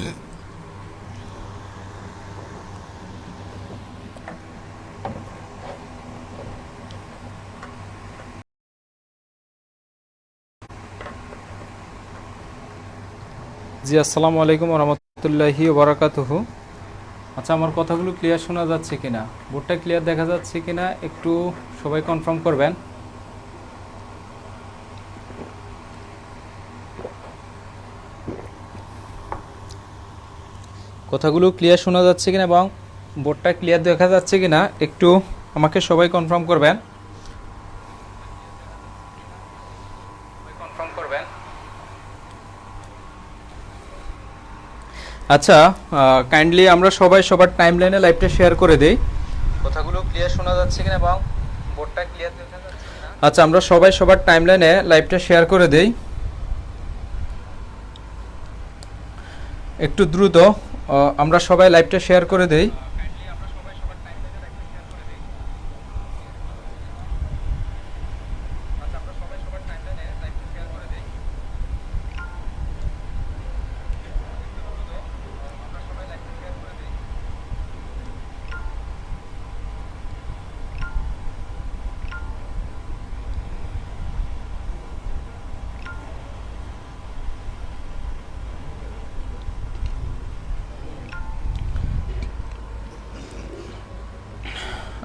জি, আসসালামু আলাইকুম ওয়া রাহমাতুল্লাহি ওয়া বারাকাতুহু। আচ্ছা, আমার কথাগুলো ক্লিয়ার শোনা যাচ্ছে কিনা, বোর্ডটা ক্লিয়ার দেখা যাচ্ছে কিনা একটু সবাই কনফার্ম করবেন। কথাগুলো ক্লিয়ার শোনা যাচ্ছে কিনা এবং বোর্ডটা ক্লিয়ার দেখা যাচ্ছে কিনা একটু আমাকে সবাই কনফার্ম করবেন। আচ্ছা, কাইন্ডলি আমরা সবাই সবার টাইমলাইনে লাইভটা শেয়ার করে দেই। কথাগুলো ক্লিয়ার শোনা যাচ্ছে কিনা এবং বোর্ডটা ক্লিয়ার দেখা যাচ্ছে কিনা। আচ্ছা, আমরা সবাই সবার টাইমলাইনে লাইভটা শেয়ার করে দেই একটু দ্রুত। আমরা সবাই লাইভটা শেয়ার করে দেই।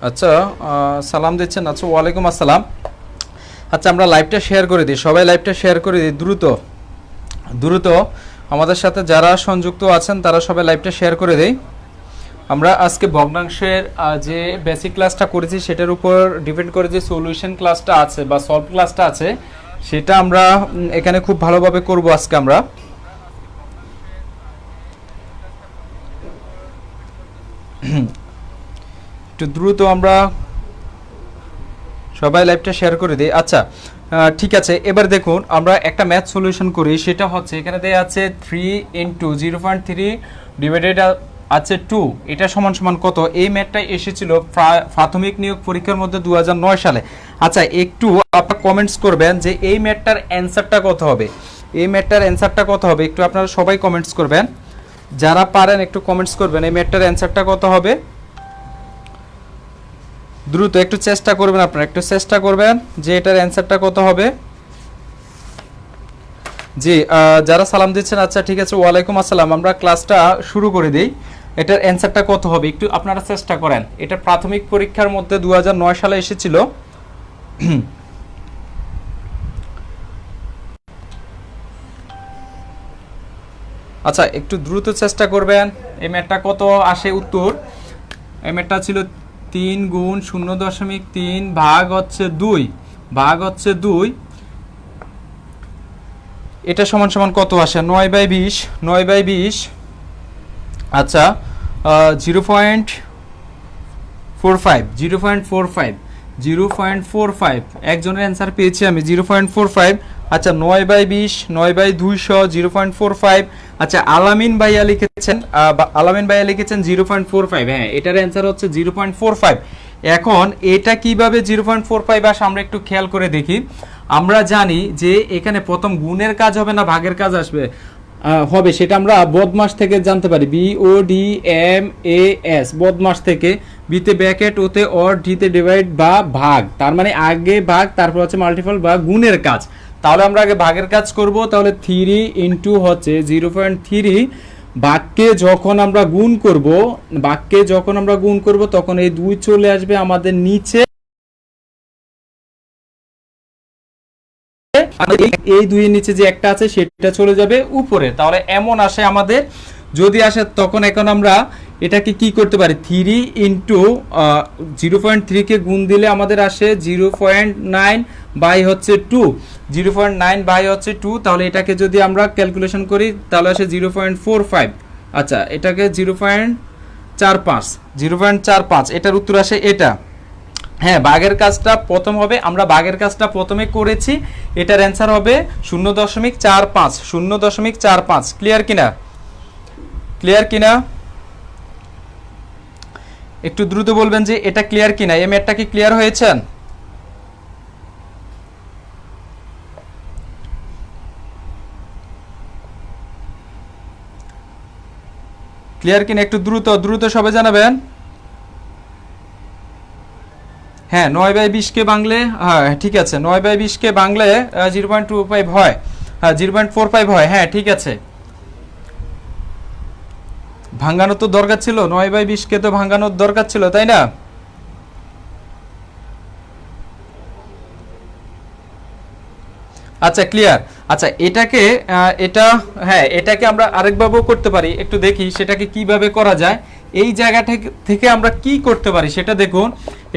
আচ্ছা, সালাম দিচ্ছেন। আচ্ছা, ওয়ালাইকুম আসসালাম। আচ্ছা, আমরা লাইভটা শেয়ার করে দিই, সবাই লাইভটা শেয়ার করে দিই দ্রুত দ্রুত। আমাদের সাথে যারা সংযুক্ত আছেন তারা সবাই লাইভটা শেয়ার করে দেই। আমরা আজকে ভগ্নাংশের যে বেসিক ক্লাসটা করেছি সেটার উপর ডিপেন্ড করে যে সলিউশন ক্লাসটা আছে বা সলভ ক্লাসটা আছে সেটা আমরা এখানে খুব ভালোভাবে করব আজকে। আমরা একটু দ্রুত আমরা সবাই লাইভটা শেয়ার করে দিই। আচ্ছা, ঠিক আছে, এবার দেখুন আমরা একটা ম্যাথ সলিউশন করি। সেটা হচ্ছে এখানে দেয়া আছে 3 ইন্টু 0.3 ডিভাইডেড আছে 2, এটা সমান সমান কত? এই ম্যাথটা এসেছিল প্রাথমিক নিয়োগ পরীক্ষার মধ্যে 2009 সালে। আচ্ছা, একটু আপনারা কমেন্টস করবেন যে এই ম্যাথটার অ্যান্সারটা কত হবে, এই ম্যাথটার অ্যান্সারটা কত হবে। একটু আপনারা সবাই কমেন্টস করবেন, যারা পারেন একটু কমেন্টস করবেন এই ম্যাথটার অ্যান্সারটা কত হবে। দ্রুত একটু চেষ্টা করবেন, আপনারা একটু চেষ্টা করবেন যে এটার অ্যান্সারটা কত হবে। জি, যারা সালাম দিচ্ছেন, আচ্ছা ঠিক আছে, ওয়ালাইকুম আসসালাম। আমরা ক্লাসটা শুরু করে দিই। এটার অ্যান্সারটা কত হবে একটু আপনারা চেষ্টা করেন। এটা প্রাথমিক পরীক্ষার মধ্যে 2009 সালে এসেছিল। আচ্ছা, একটু দ্রুত চেষ্টা করবেন। এই ম্যাথটা কত আসে উত্তর? এই ম্যাথটা ছিল 3 গুণ 0.3 ভাগ হচ্ছে 2 ভাগ হচ্ছে 2, এটা সমান সমান কত আসে? 9/20, 9/20। আচ্ছা, 0.45, 0.45, 0.45 একজনের অ্যান্সার পেয়েছি আমি 0.45। আচ্ছা, 9/20, 9/200, 0.45। আচ্ছা, আলামিন ভাইয়া লিখেছেন, আলামিন ভাইয়া লিখেছেন 0.45। হ্যাঁ, এটার অ্যান্সার হচ্ছে 0.45। এখন এটা কিভাবে 0.45 আসে আমরা একটু খেয়াল করে দেখি। আমরা জানি যে এখানে প্রথম গুণের কাজ হবে না ভাগের কাজ আসবে হবে, সেটা আমরা বদমাস থেকে জানতে পারি। BODMAS, বদমাস থেকে। বিতে ব্র্যাকেট, ওতে অর, ডিতে ডিভাইড বা ভাগ, তার মানে আগে ভাগ তারপর হচ্ছে মাল্টিপল বা গুণের কাজ। তাহলে আমরা আগে ভাগের কাজ করব। তাহলে 3 ইন্টু হচ্ছে 0.3, বাক্যে যখন আমরা গুণ করব, বাক্যে যখন আমরা গুণ করব তখন এই 2 চলে আসবে আমাদের নিচে, এই 2 এর নিচে যে একটা আছে সেটা চলে যাবে উপরে। তাহলে এমন আসে আমাদের, যদি আসে তখন এখন আমরা এটাকে কি করতে পারি? 3 ইন্টু 0.3 কে গুণ দিলে আমাদের আসে 0.9 বাই হচ্ছে 2, 0.9 বাই হচ্ছে 2। তাহলে এটাকে যদি আমরা ক্যালকুলেশন করি তাহলে আসে 0.45। আচ্ছা, এটাকে 0.45, 0.45, এটার উত্তর আসে এটা। হ্যাঁ, ভাগের কাজটা প্রথম হবে, আমরা ভাগের কাজটা প্রথমে করেছি। এটার অ্যান্সার হবে 0.45, 0.45। ক্লিয়ার কিনা? ক্লিয়ার কিনা? একটু দ্রুত বলবেন যে এটা ক্লিয়ার কিনা। এই ম্যাথটা কি ক্লিয়ার হয়েছেন? ক্লিয়ার কিনা একটু দ্রুত দ্রুত সবাই জানাবেন। হ্যাঁ 9/20 কে বাংলে, হ্যাঁ ঠিক আছে, 9/20 কে বাংলে 0.25 হয়, হ্যাঁ 0.45 হয়, হ্যাঁ ঠিক আছে। ভাঙানোর তো দরকার ছিল, 9/20 কে তো ভাঙানোর দরকার ছিল, তাই না? আচ্ছা ক্লিয়ার। আচ্ছা এটাকে এটা, হ্যাঁ এটাকে আমরা আরেকভাবেও করতে পারি, একটু দেখি সেটাকে কিভাবে করা যায়। এই জায়গা থেকে আমরা কি করতে পারি সেটা দেখুন।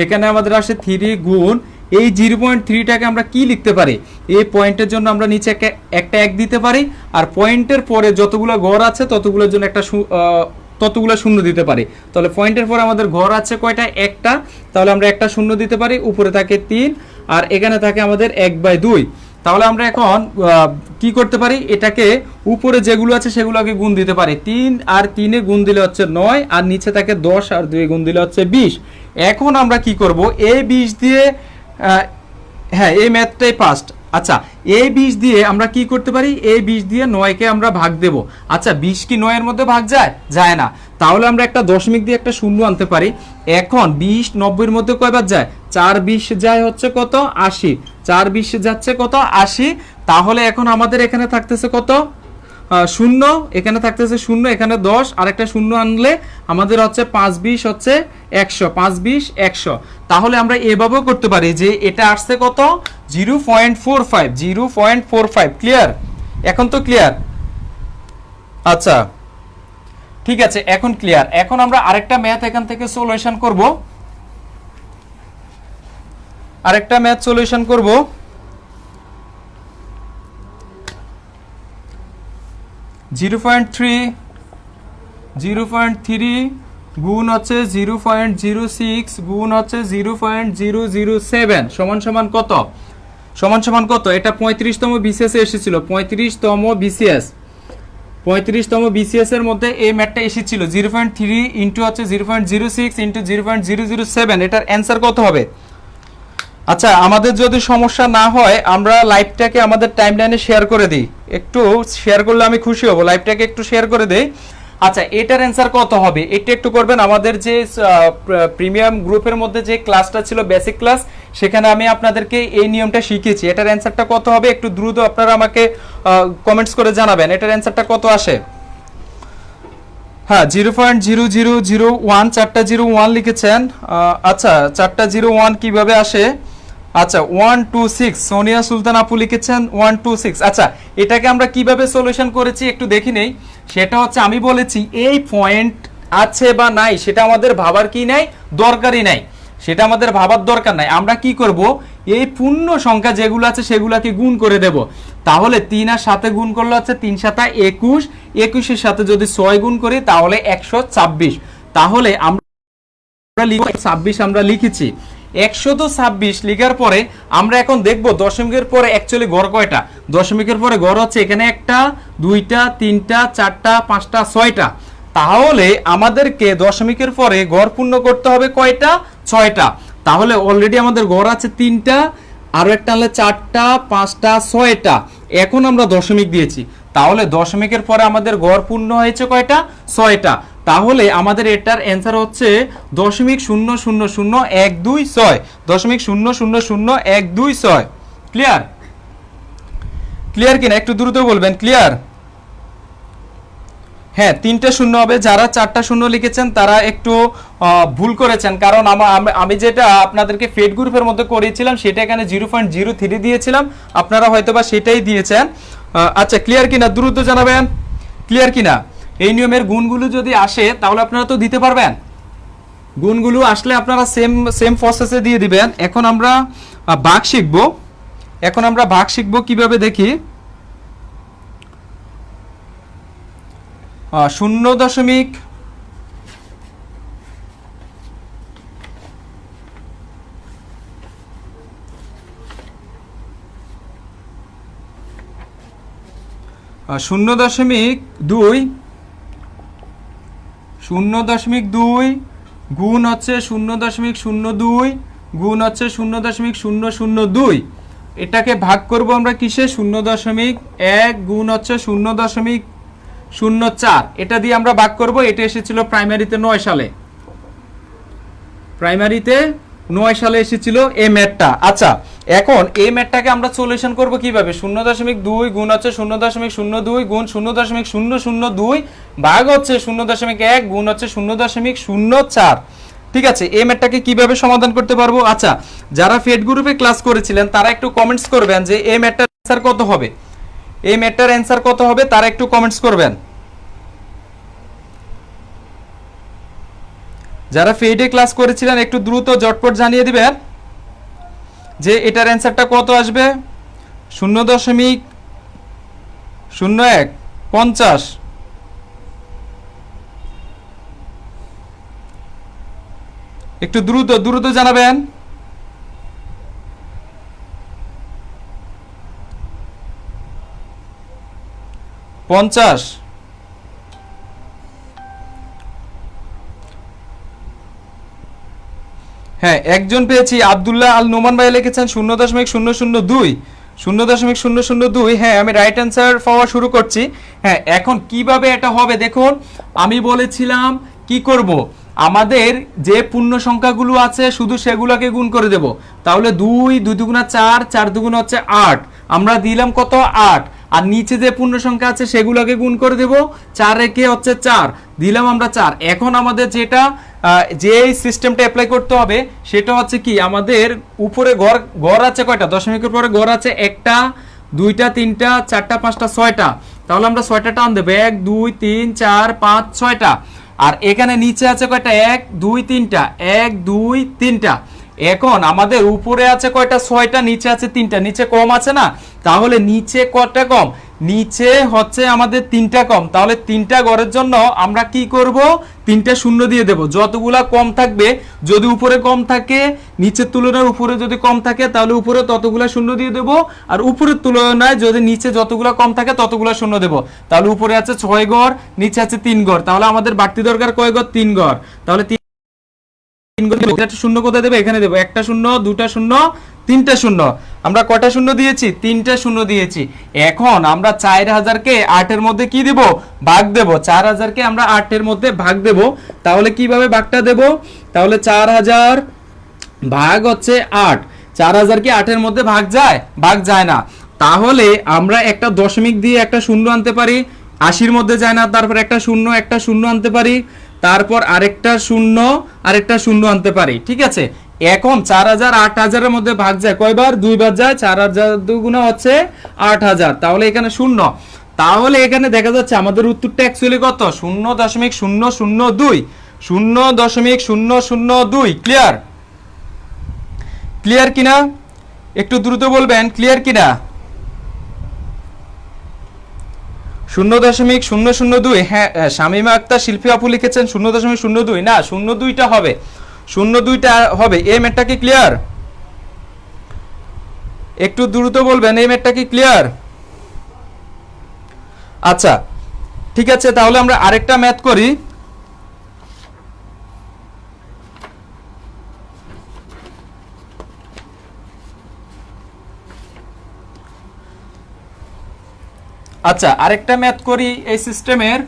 এখানে আমাদের আসে 3 গুণ এই 0.3টাকে আমরা কি লিখতে পারি, এই পয়েন্টের জন্য আমরা নিচে একটা 1 দিতে পারি, আর পয়েন্টের পরে যতগুলো ঘর আছে ততগুলোর জন্য ততগুলো শূন্য দিতে পারি। তাহলে পয়েন্টের পরে আমাদের ঘর আছে কয়টা, একটা, তাহলে আমরা একটা শূন্য দিতে পারি, উপরে থাকে 3 আর এখানে থাকে আমাদের 1/2। তাহলে আমরা এখন কি করতে পারি, এটাকে উপরে যেগুলো আছে সেগুলোকে গুণ দিতে পারি। 3 আর 3 গুণ দিলে হচ্ছে 9, আর নিচে থাকে 10 আর 2 গুণ দিলে হচ্ছে 20। এখন আমরা কি করব, এই 20 দিয়ে হ্যাঁ এই ম্যাথটাই ফার্স্ট। আচ্ছা এই 20 দিয়ে আমরা কি করতে পারি, এই 20 দিয়ে 9কে আমরা ভাগ দেব। আচ্ছা 20 কি 9 এর মধ্যে ভাগ যায়? যায় না। তাহলে আমরা একটা দশমিক দিয়ে একটা শূন্য আনতে পারি। এখন 20 90 এর মধ্যে কয়বার যায়? 4 20 যায় হচ্ছে কত, 80। 4 20 যাচ্ছে কত, 80। তাহলে এখন আমাদের এখানে থাকতেছে কত, শূন্য, এখানে থাকতেছে শূন্য, এখানে 10 আর একটা শূন্য আনলে আমাদের হচ্ছে 5 20 হচ্ছে 100, 5 20 100। তাহলে আমরা এভাবেও করতে পারি যে এটা আসছে কত, 0.45, 0.45। ক্লিয়ার? এখন তো ক্লিয়ার? আচ্ছা ঠিক আছে, এখন ক্লিয়ার। এখন আমরা আরেকটা ম্যাথ এখান থেকে সলিউশন করব, আরেকটা ম্যাথ সলিউশন করব। 0.3 গুণ হচ্ছে 0.06 গুণ হচ্ছে 0.007 সমান সমান কত, সমান সমান কত? এটা 35তম বিসিএস এ এসেছিল, 35তম বিসিএস, 35তম বিসিএস এর মধ্যে এই ম্যাথটা এসেছিল। 0.3 ইন্টু হচ্ছে 0.06 ইন্টু 0.007, এটার অ্যান্সার কত হবে? আচ্ছা আমাদের যদি সমস্যা না হয় আমরা লাইভটাকে আমাদের টাইমলাইনে শেয়ার করে দিই, একটু শেয়ার করলে আমি খুশি হব, লাইভটাকে একটু শেয়ার করে দেই। আচ্ছা এটার অ্যান্সার কত হবে এটা একটু করবেন। আমাদের যে প্রিমিয়াম গ্রুপের মধ্যে যে ক্লাসটা ছিল বেসিক ক্লাস, সেখানে আমি আপনাদেরকে এই নিয়মটা শিখিয়েছি। এটার অ্যান্সারটা কত হবে একটু দ্রুত আপনারা আমাকে কমেন্টস করে জানাবেন, এটার অ্যান্সারটা কত আসে। হ্যাঁ 0.0001, 4টা 01 লিখেছেন। আচ্ছা 4টা 01 কিভাবে আসে? আচ্ছা 126, সোনিয়া সুলতান আপু লিখেছেন 126। আচ্ছা এটাকে আমরা কিভাবে সলিউশন করেছি একটু দেখি নেই। সেটা হচ্ছে আমি বলেছি এই পয়েন্ট আছে বা নাই সেটা আমাদের ভাবার কি নাই, দরকারই নাই, সেটা আমাদের ভাবার দরকার নাই। আমরা কি করব, এই পূর্ণ সংখ্যা যেগুলো আছে সেগুলোকে গুণ করে দেব। তাহলে 3 আর 7 গুণ করলে হচ্ছে 3 7 21, 21 এর সাথে যদি 6 গুণ করি তাহলে 126। তাহলে আমরা লিখব 26, আমরা লিখেছি 126 লিখার পরে আমরা এখন দেখব দশমিকের পরে অ্যাকচুয়ালি গড় কয়টা। দশমিকের পরে গড় হচ্ছে এখানে 1টা 2টা 3টা 4টা 5টা 6টা। তাহলে আমাদেরকে দশমিকের পরে গড় পূর্ণ করতে হবে কয়টা, 6টা। তাহলে অলরেডি আমাদের গড় আছে 3টা, আরো একটা হলে 4টা 5টা 6টা। এখন আমরা দশমিক দিয়েছি, তাহলে দশমিকের পরে আমাদের গড় পূর্ণ হয়েছে কয়টা, 6টা। তাহলে আমাদের এটার অ্যান্সার হচ্ছে 0.000126, 0.000126। ক্লিয়ার? ক্লিয়ার কিনা একটু দ্রুত বলবেন, ক্লিয়ার? হ্যাঁ 3টা শূন্য হবে, যারা 4টা শূন্য লিখেছেন তারা একটু ভুল করেছেন, কারণ আমি যেটা আপনাদেরকে ফেড গ্রুপের মধ্যে করেছিলাম সেটা এখানে 0.03 দিয়েছিলাম, আপনারা হয়তোবা সেটাই দিয়েছেন। আচ্ছা ক্লিয়ার কিনা দ্রুত জানাবেন, ক্লিয়ার কিনা? এই নিয়মের গুণগুলো যদি আসে তাহলে আপনারা তো দিতে পারবেন, গুণগুলো আসলে আপনারা সেম প্রসেসে দিয়ে দিবেন। এখন আমরা ভাগ শিখব, এখন আমরা ভাগ শিখব কিভাবে দেখি। 0.0 গুণ হচ্ছে 0.02 গুণ হচ্ছে 0.002। এটাকে ভাগ করব আমরা কিসে, 0.1 গুণ হচ্ছে 0.04 এটা দিয়ে আমরা ভাগ করব। এটা এসেছিল প্রাইমারিতে 9 সালে, প্রাইমারিতে 9 সালে এসেছিল এই ম্যাথটা। আচ্ছা এখন এই ম্যাথটাকে আমরা সলিউশন করব কিভাবে? 0.2 গুণ হচ্ছে 0.02 গুণ 0.002 ভাগ হচ্ছে 0.1 গুণ হচ্ছে 0.04। ঠিক আছে, এই ম্যাথটাকে কিভাবে সমাধান করতে পারবো? আচ্ছা যারা ফেড গ্রুপে ক্লাস করেছিলেন তারা একটু কমেন্টস করবেন যে এই ম্যাথটার অ্যানসার কত হবে, এই ম্যাথটার অ্যানসার কত হবে, তারা একটু কমেন্টস করবেন। যারা ফেডে ক্লাস করেছিলেন একটু দ্রুত ঝটপট জানিয়ে দিবেন যে এটার অ্যানসারটা কত আসবে। 0.01 50, একটু দ্রুত দ্রুত জানাবেন। পঞ্চাশ। হ্যাঁ একজন পেয়েছি, আব্দুল্লাহ আল নোমান ভাই লিখেছেন 0.002, 0.002। হ্যাঁ আমি রাইট অ্যান্সার পাওয়া শুরু করছি। হ্যাঁ এখন কিভাবে এটা হবে দেখুন, আমি বলেছিলাম কি করব, আমাদের যে পূর্ণ সংখ্যাগুলো আছে শুধু সেগুলোকে গুণ করে দেব। তাহলে 2 2 দুগুণা 4, 4 দুগুণা হচ্ছে 8, আমরা দিলাম কত 8, আর নিচে যে পূর্ণ সংখ্যা আছে সেগুলোকে গুণ করে দেব। 4 একে হচ্ছে 4, দিলাম আমরা 4। এখন আমাদের যেটা যে সিস্টেমটা অ্যাপ্লাই করতে হবে সেটা হচ্ছে কি, আমাদের উপরে ঘর আছে কয়টা, দশমিকের পরে ঘর আছে 1টা 2টা 3টা 4টা 5টা 6টা, তাহলে আমরা 6টা টান দেব, 1 2 3 4 5 6টা। আর এখানে নিচে আছে কয়টা, 1 2 3টা, 1 2 3টা। এখন আমাদের উপরে আছে কয়টা, 6টা, নিচে আছে 3টা, নিচে কম আছে না, তাহলে নিচে কয়টা কম, নিচে হচ্ছে আমাদের 3টা কম। তাহলে 3টা ঘরের জন্য আমরা কি করব, 3টা শূন্য দিয়ে দেব। যতগুলা কম থাকবে, যদি উপরে কম থাকে নিচের তুলনায় উপরে যদি কম থাকে তাহলে উপরে ততগুলা শূন্য দিয়ে দেব, আর উপরের তুলনায় যদি নিচে যতগুলা কম থাকে ততগুলা শূন্য দেব। তাহলে উপরে আছে 6 ঘর, নিচে আছে 3 ঘর, তাহলে আমাদের বাড়তি দরকার কয় ঘর, 3 ঘর। তাহলে শূন্য কোথায় দেবে, এখানে দেবো, একটা শূন্য, দুটা শূন্য, তিনটা শূন্য। আমরা কয়টা শূন্য দিয়েছি, 3টা শূন্য দিয়েছি। এখন আমরা 4000কে 8-এর মধ্যে কি দেব, ভাগ দেব। 4000কে আমরা 8-এর মধ্যে ভাগ দেব। তাহলে কিভাবে ভাগটা দেব, তাহলে 4000 ভাগ হচ্ছে 8, 4000 কি 8-এর মধ্যে ভাগ যায়, ভাগ যায় না। তাহলে আমরা একটা দশমিক দিয়ে একটা শূন্য আনতে পারি, 80-র মধ্যে যায় না, তারপর একটা শূন্য আনতে পারি, তারপর আরেকটা শূন্য আনতে পারি। ঠিক আছে, এখন 4000 8000-এর মধ্যে ভাগ যায় কয়বার, 2 বার যায়। 4000 দুগুণা হচ্ছে 8000, তাহলে এখানে শূন্য। তাহলে এখানে দেখা যাচ্ছে আমাদের উত্তরটা অ্যাকচুয়ালি কত, 0.002, 0.002। ক্লিয়ার, ক্লিয়ার কিনা, একটু দ্রুত বলবেন ক্লিয়ার কিনা। 0.002। হ্যাঁ শামিমা আক্তার শিল্পী আপু লিখেছেন 0.02, না 02টা হবে, 02টা হবে। এই ম্যাথটা কি ক্লিয়ার, একটু দ্রুত বলবেন এই ম্যাথটা কি ক্লিয়ার। আচ্ছা ঠিক আছে, তাহলে আমরা আরেকটা ম্যাথ করি। আচ্ছা আরেকটা ম্যাথ করি এই সিস্টেমের।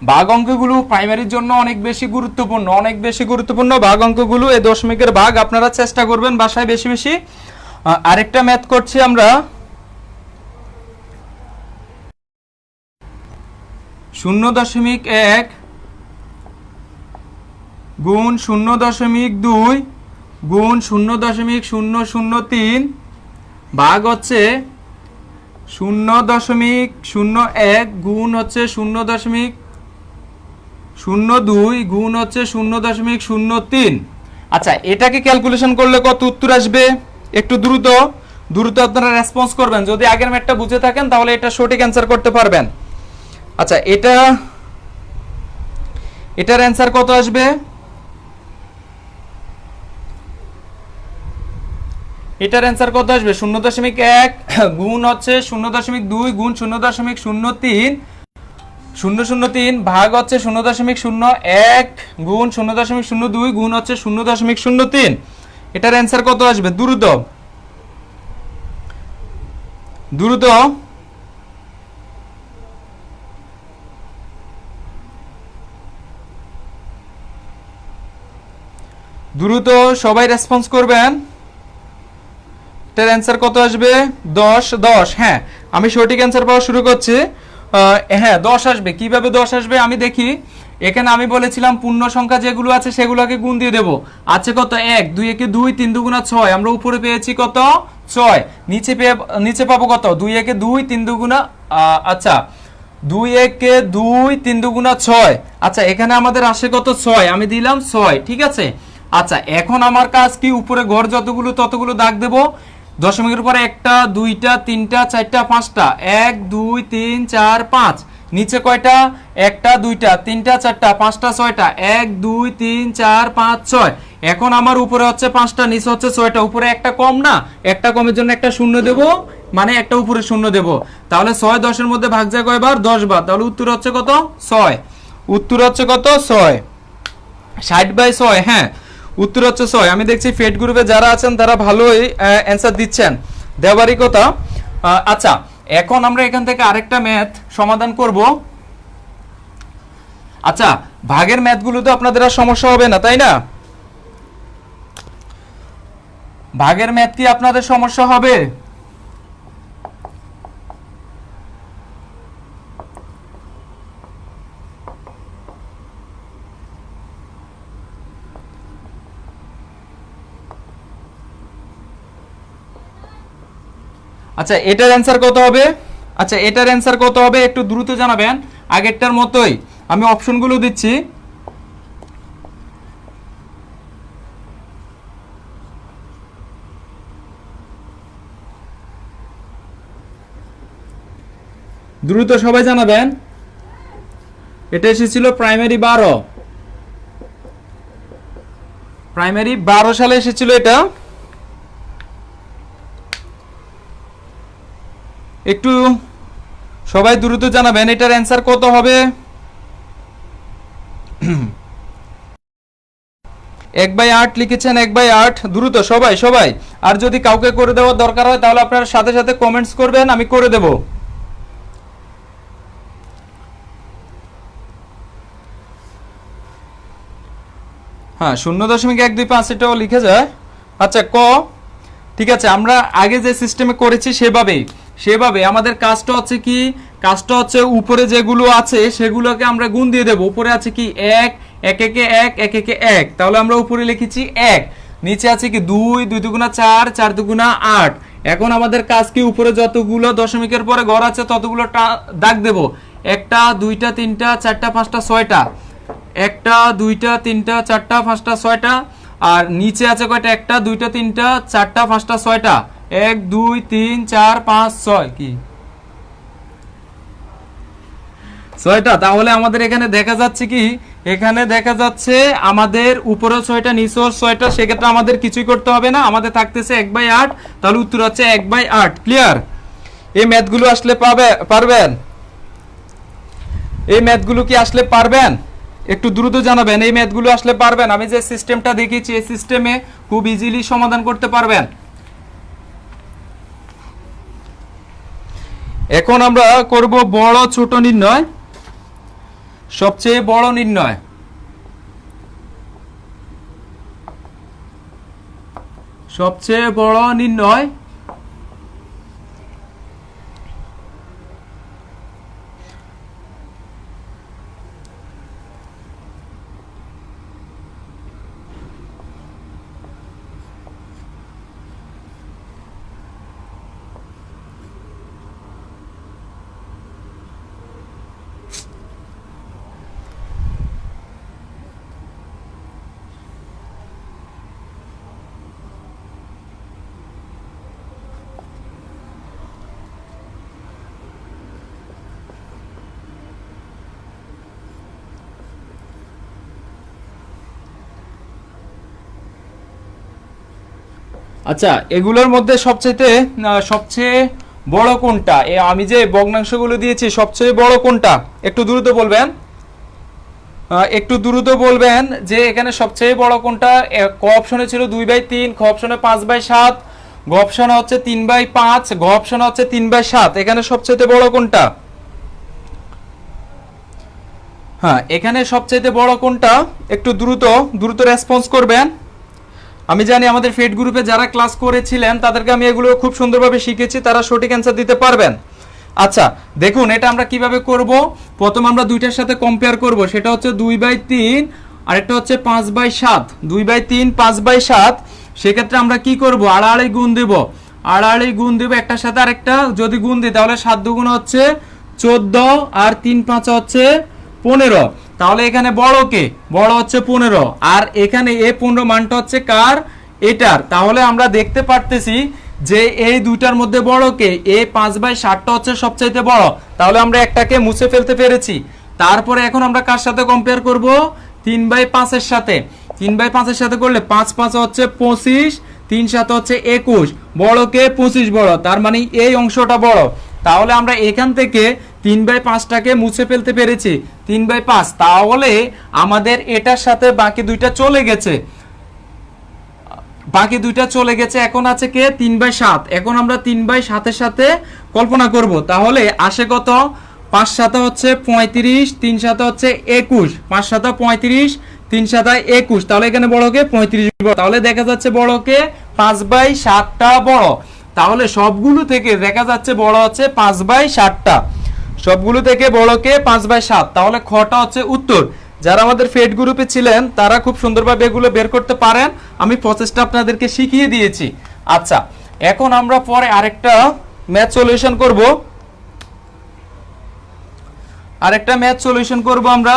ভাগ অঙ্কগুলো প্রাইমারির জন্য অনেক বেশি গুরুত্বপূর্ণ ভাগ অঙ্কগুলো। এই দশমিকের ভাগ আপনারা চেষ্টা করবেন বাসায় বেশি বেশি। আরেকটা ম্যাথ করছি আমরা, 0.1 গুণ 0.2 গুণ 0.003 ভাগ হচ্ছে 0.01 গুণ হচ্ছে 0.02 গুণ হচ্ছে 0.03। আচ্ছা এটাকে ক্যালকুলেশন করলে কত উত্তর আসবে, একটু দ্রুত আপনারা রেসপন্স করবেন। যদি আগের ম্যাথটা বুঝে থাকেন তাহলে এটা সঠিক অ্যান্সার করতে পারবেন। আচ্ছা এটার অ্যান্সার কত আসবে, এটার অ্যান্সার কত আসবে, 0.1 গুণ হচ্ছে 0.2 গুণ 0.03 003 ভাগ হচ্ছে 0.01 গুণ 0.02 গুণ হচ্ছে 0.03। এটার অ্যান্সার কত আসবে, দ্রুত দ্রুত সবাই রেসপন্স করবেন। এটার অ্যান্সার কত আসবে? 10 10। হ্যাঁ, আমি সঠিক অ্যান্সার পাওয়া শুরু করছি। হ্যাঁ 10 আসবে। কিভাবে 10 আসবে আমি দেখি। এখানে আমি বলেছিলাম পূর্ণ সংখ্যা যেগুলো আছে সেগুলোকে গুণ দিয়ে দেব। আছে কত? 1 2 একে 2 3 দুগুণা 6। আমরা উপরে পেয়েছি কত? 6। নিচে পাবো কত? 2 একে 2 3 দুগুণা আচ্ছা 2 একে 2 3 দুগুণা 6। আচ্ছা এখানে আমাদের আসে কত? 6। আমি দিলাম 6, ঠিক আছে। আচ্ছা এখন আমার কাজ কি? উপরে ঘর যতগুলো ততগুলো দাগ দেব। দশমিকের পরে 1টা 2টা 3টা 4টা 5টা 1 2 3 4 5। নিচে কয়টা? 1টা 2টা 3টা 4টা 5টা 6টা 1 2 3 4 5 6। এখন আমার উপরে হচ্ছে 5টা, নিচে হচ্ছে 6টা। উপরে একটা কম না, একটা কমের জন্য একটা শূন্য দেব, মানে একটা উপরে শূন্য দেব। তাহলে 6 10 এর মধ্যে ভাগ যায় কয়বার? 10 বার। তাহলে উত্তর হচ্ছে কত? 6। উত্তর হচ্ছে কত? 6। 60/6। হ্যাঁ উত্তর হচ্ছে 6। আমি দেখছি ফেড গ্রুপে যারা আছেন তারা ভালোই অ্যান্সার দিচ্ছেন, দেওয়ারই কথা। আচ্ছা এখন আমরা এখান থেকে আরেকটা ম্যাথ সমাধান করব। আচ্ছা ভাগের ম্যাথগুলো তো আপনাদের আর সমস্যা হবে না, তাই না? ভাগের ম্যাথ কি আপনাদের সমস্যা হবে? আচ্ছা এটার অ্যান্সার কত হবে? আচ্ছা এটার অ্যান্সার কত হবে একটু দ্রুত জানাবেন। আগেরটার মতোই আমি অপশনগুলো দিচ্ছি। দ্রুত সবাই জানাবেন। এটা এসেছিল প্রাইমারি 12, প্রাইমারি 12 সালে এসেছিল এটা। একটু সবাই দ্রুত জানাবেন এটার অ্যান্সার কত হবে। 1/8 লিখেছেন, 1/8। দ্রুত সবাই সবাই। আর যদি কাউকে করে দেওয়ার দরকার হয় তাহলে আপনারা সাথে সাথে কমেন্টস করবেন, আমি করে দেব। হ্যাঁ 0.125 এটাও লিখে যায়। আচ্ছা ক, ঠিক আছে। আমরা আগে যে সিস্টেমে করেছি সেভাবে আমাদের কাজটা হচ্ছে কি? কাজটা হচ্ছে উপরে যেগুলো আছে সেগুলোকে আমরা গুণ দিয়ে দেব। উপরে আছে কি? 1 1 একে 1 1 একে 1। তাহলে আমরা উপরে লিখেছি 1। নিচে আছে কি? 2 2 দুগুণা 4 4 দুগুণা 8। এখন আমাদের কাজ কি? উপরে যতগুলো দশমিকের পরে ঘর আছে ততগুলো দাগ দেব। 1টা 2টা 3টা 4টা 5টা 6টা। 1টা 2টা 3টা 4টা 5টা 6টা। আর নিচে আছে কয়টা? 1টা 2টা 3টা 4টা 5টা 6টা। 1 2 3 4 5 6 কি 6টা। তাহলে আমাদের এখানে দেখা যাচ্ছে কি? এখানে দেখা যাচ্ছে আমাদের উপরেও 6টা নিচেও 6টা। সেক্ষেত্রে আমাদের কিছুই করতে হবে না, আমাদের থাকতেছে 1/8। তাহলে উত্তর হচ্ছে 1/8। ক্লিয়ার? এই ম্যাথগুলো আসলে পারবেন? এই ম্যাথগুলো কি আসলে পারবেন? একটু দ্রুত জানাবেন এই ম্যাথগুলো আসলে পারবেন? আমি যে সিস্টেমটা দেখিয়েছি এই সিস্টেমে খুব ইজিলি সমাধান করতে পারবেন। এখন আমরা করব বড় ছোট নির্ণয়। সবচেয়ে বড় নির্ণয়। সবচেয়ে বড় নির্ণয়। আচ্ছা এগুলোর মধ্যে সবচেয়ে বড় কোনটা? আমি যে ভগ্নাংশগুলো দিয়েছি সবচেয়ে বড় কোনটা? একটু দ্রুত বলবেন। একটু দ্রুত বলবেন যে এখানে সবচেয়ে বড় কোনটা। ক অপশনে ছিল 2/3, খ অপশনে 5/7, গ অপশনে হচ্ছে 3/5, গ অপশনে হচ্ছে 3/7। এখানে সবচেয়ে বড় কোনটা? হ্যাঁ এখানে সবচেয়ে বড় কোনটা? একটু দ্রুত রেসপন্স করবেন। আমি জানি আমাদের ফেড গ্রুপে যারা ক্লাস করেছিলেন তাদেরকে আমি এগুলো খুব সুন্দরভাবে শিখেছি, তারা সঠিক অ্যান্সার দিতে পারবেন। আচ্ছা দেখুন এটা আমরা কিভাবে করব, প্রথম আমরা দুইটার সাথে কম্পেয়ার করব, সেটা হচ্ছে 2/3 আর একটা হচ্ছে 5/7। 2/3 5/7, সেক্ষেত্রে আমরা কি করব, আড়াআড়ি গুণ দেব, আড়াআড়ি গুণ দেব একটার সাথে আরেকটা, যদি গুণ দিই তাহলে 7 দুগুণ হচ্ছে 14 আর 3 5 হচ্ছে 15। তাহলে এখানে বড় কে, বড় হচ্ছে 15, আর এখানে এই 15 মানটা হচ্ছে কার, এটার। তাহলে আমরা দেখতে পারতেছি যে এই দুইটার মধ্যে বড় কে, এই 5/7টা হচ্ছে সবচাইতে বড়। তাহলে আমরা একটাকে মুছে ফেলতে পেরেছি। তারপরে এখন আমরা কার সাথে কম্পেয়ার করব, 3/5 এর সাথে। 3/5 এর সাথে করলে 5 5 হচ্ছে 25, 3 7 হচ্ছে 21, বড় কে 25 বড়, তার মানে এই অংশটা বড়। তাহলে আমরা এখান থেকে 3/5টাকে মুছে ফেলতে পেরেছি, 3/5। তাহলে আমাদের এটার সাথে বাকি দুইটা চলে গেছে, বাকি দুইটা চলে গেছে, এখন আছে কে 3/7। এখন আমরা 3/7 এর সাথে কল্পনা করব, তাহলে আসে কত, 5 7 হচ্ছে 35, 3 7 হচ্ছে 21, 5 7 35, 3 7 21, তাহলে এখানে বড় কে 35 বড়। তাহলে দেখা যাচ্ছে বড় কে 5/7টা বড়। তাহলে সবগুলো থেকে দেখা যাচ্ছে বড় হচ্ছে 5/7টা, সবগুলো থেকে বড় কে 5/7। তাহলে খটা হচ্ছে উত্তর। যারা আমাদের ফেড গ্রুপে ছিলেন তারা খুব সুন্দরভাবে এগুলো বের করতে পারেন, আমি প্রসেসটা আপনাদেরকে শিখিয়ে দিয়েছি। আচ্ছা এখন আমরা পরে আরেকটা ম্যাথ সলিউশন করব, আরেকটা ম্যাথ সলিউশন করব আমরা।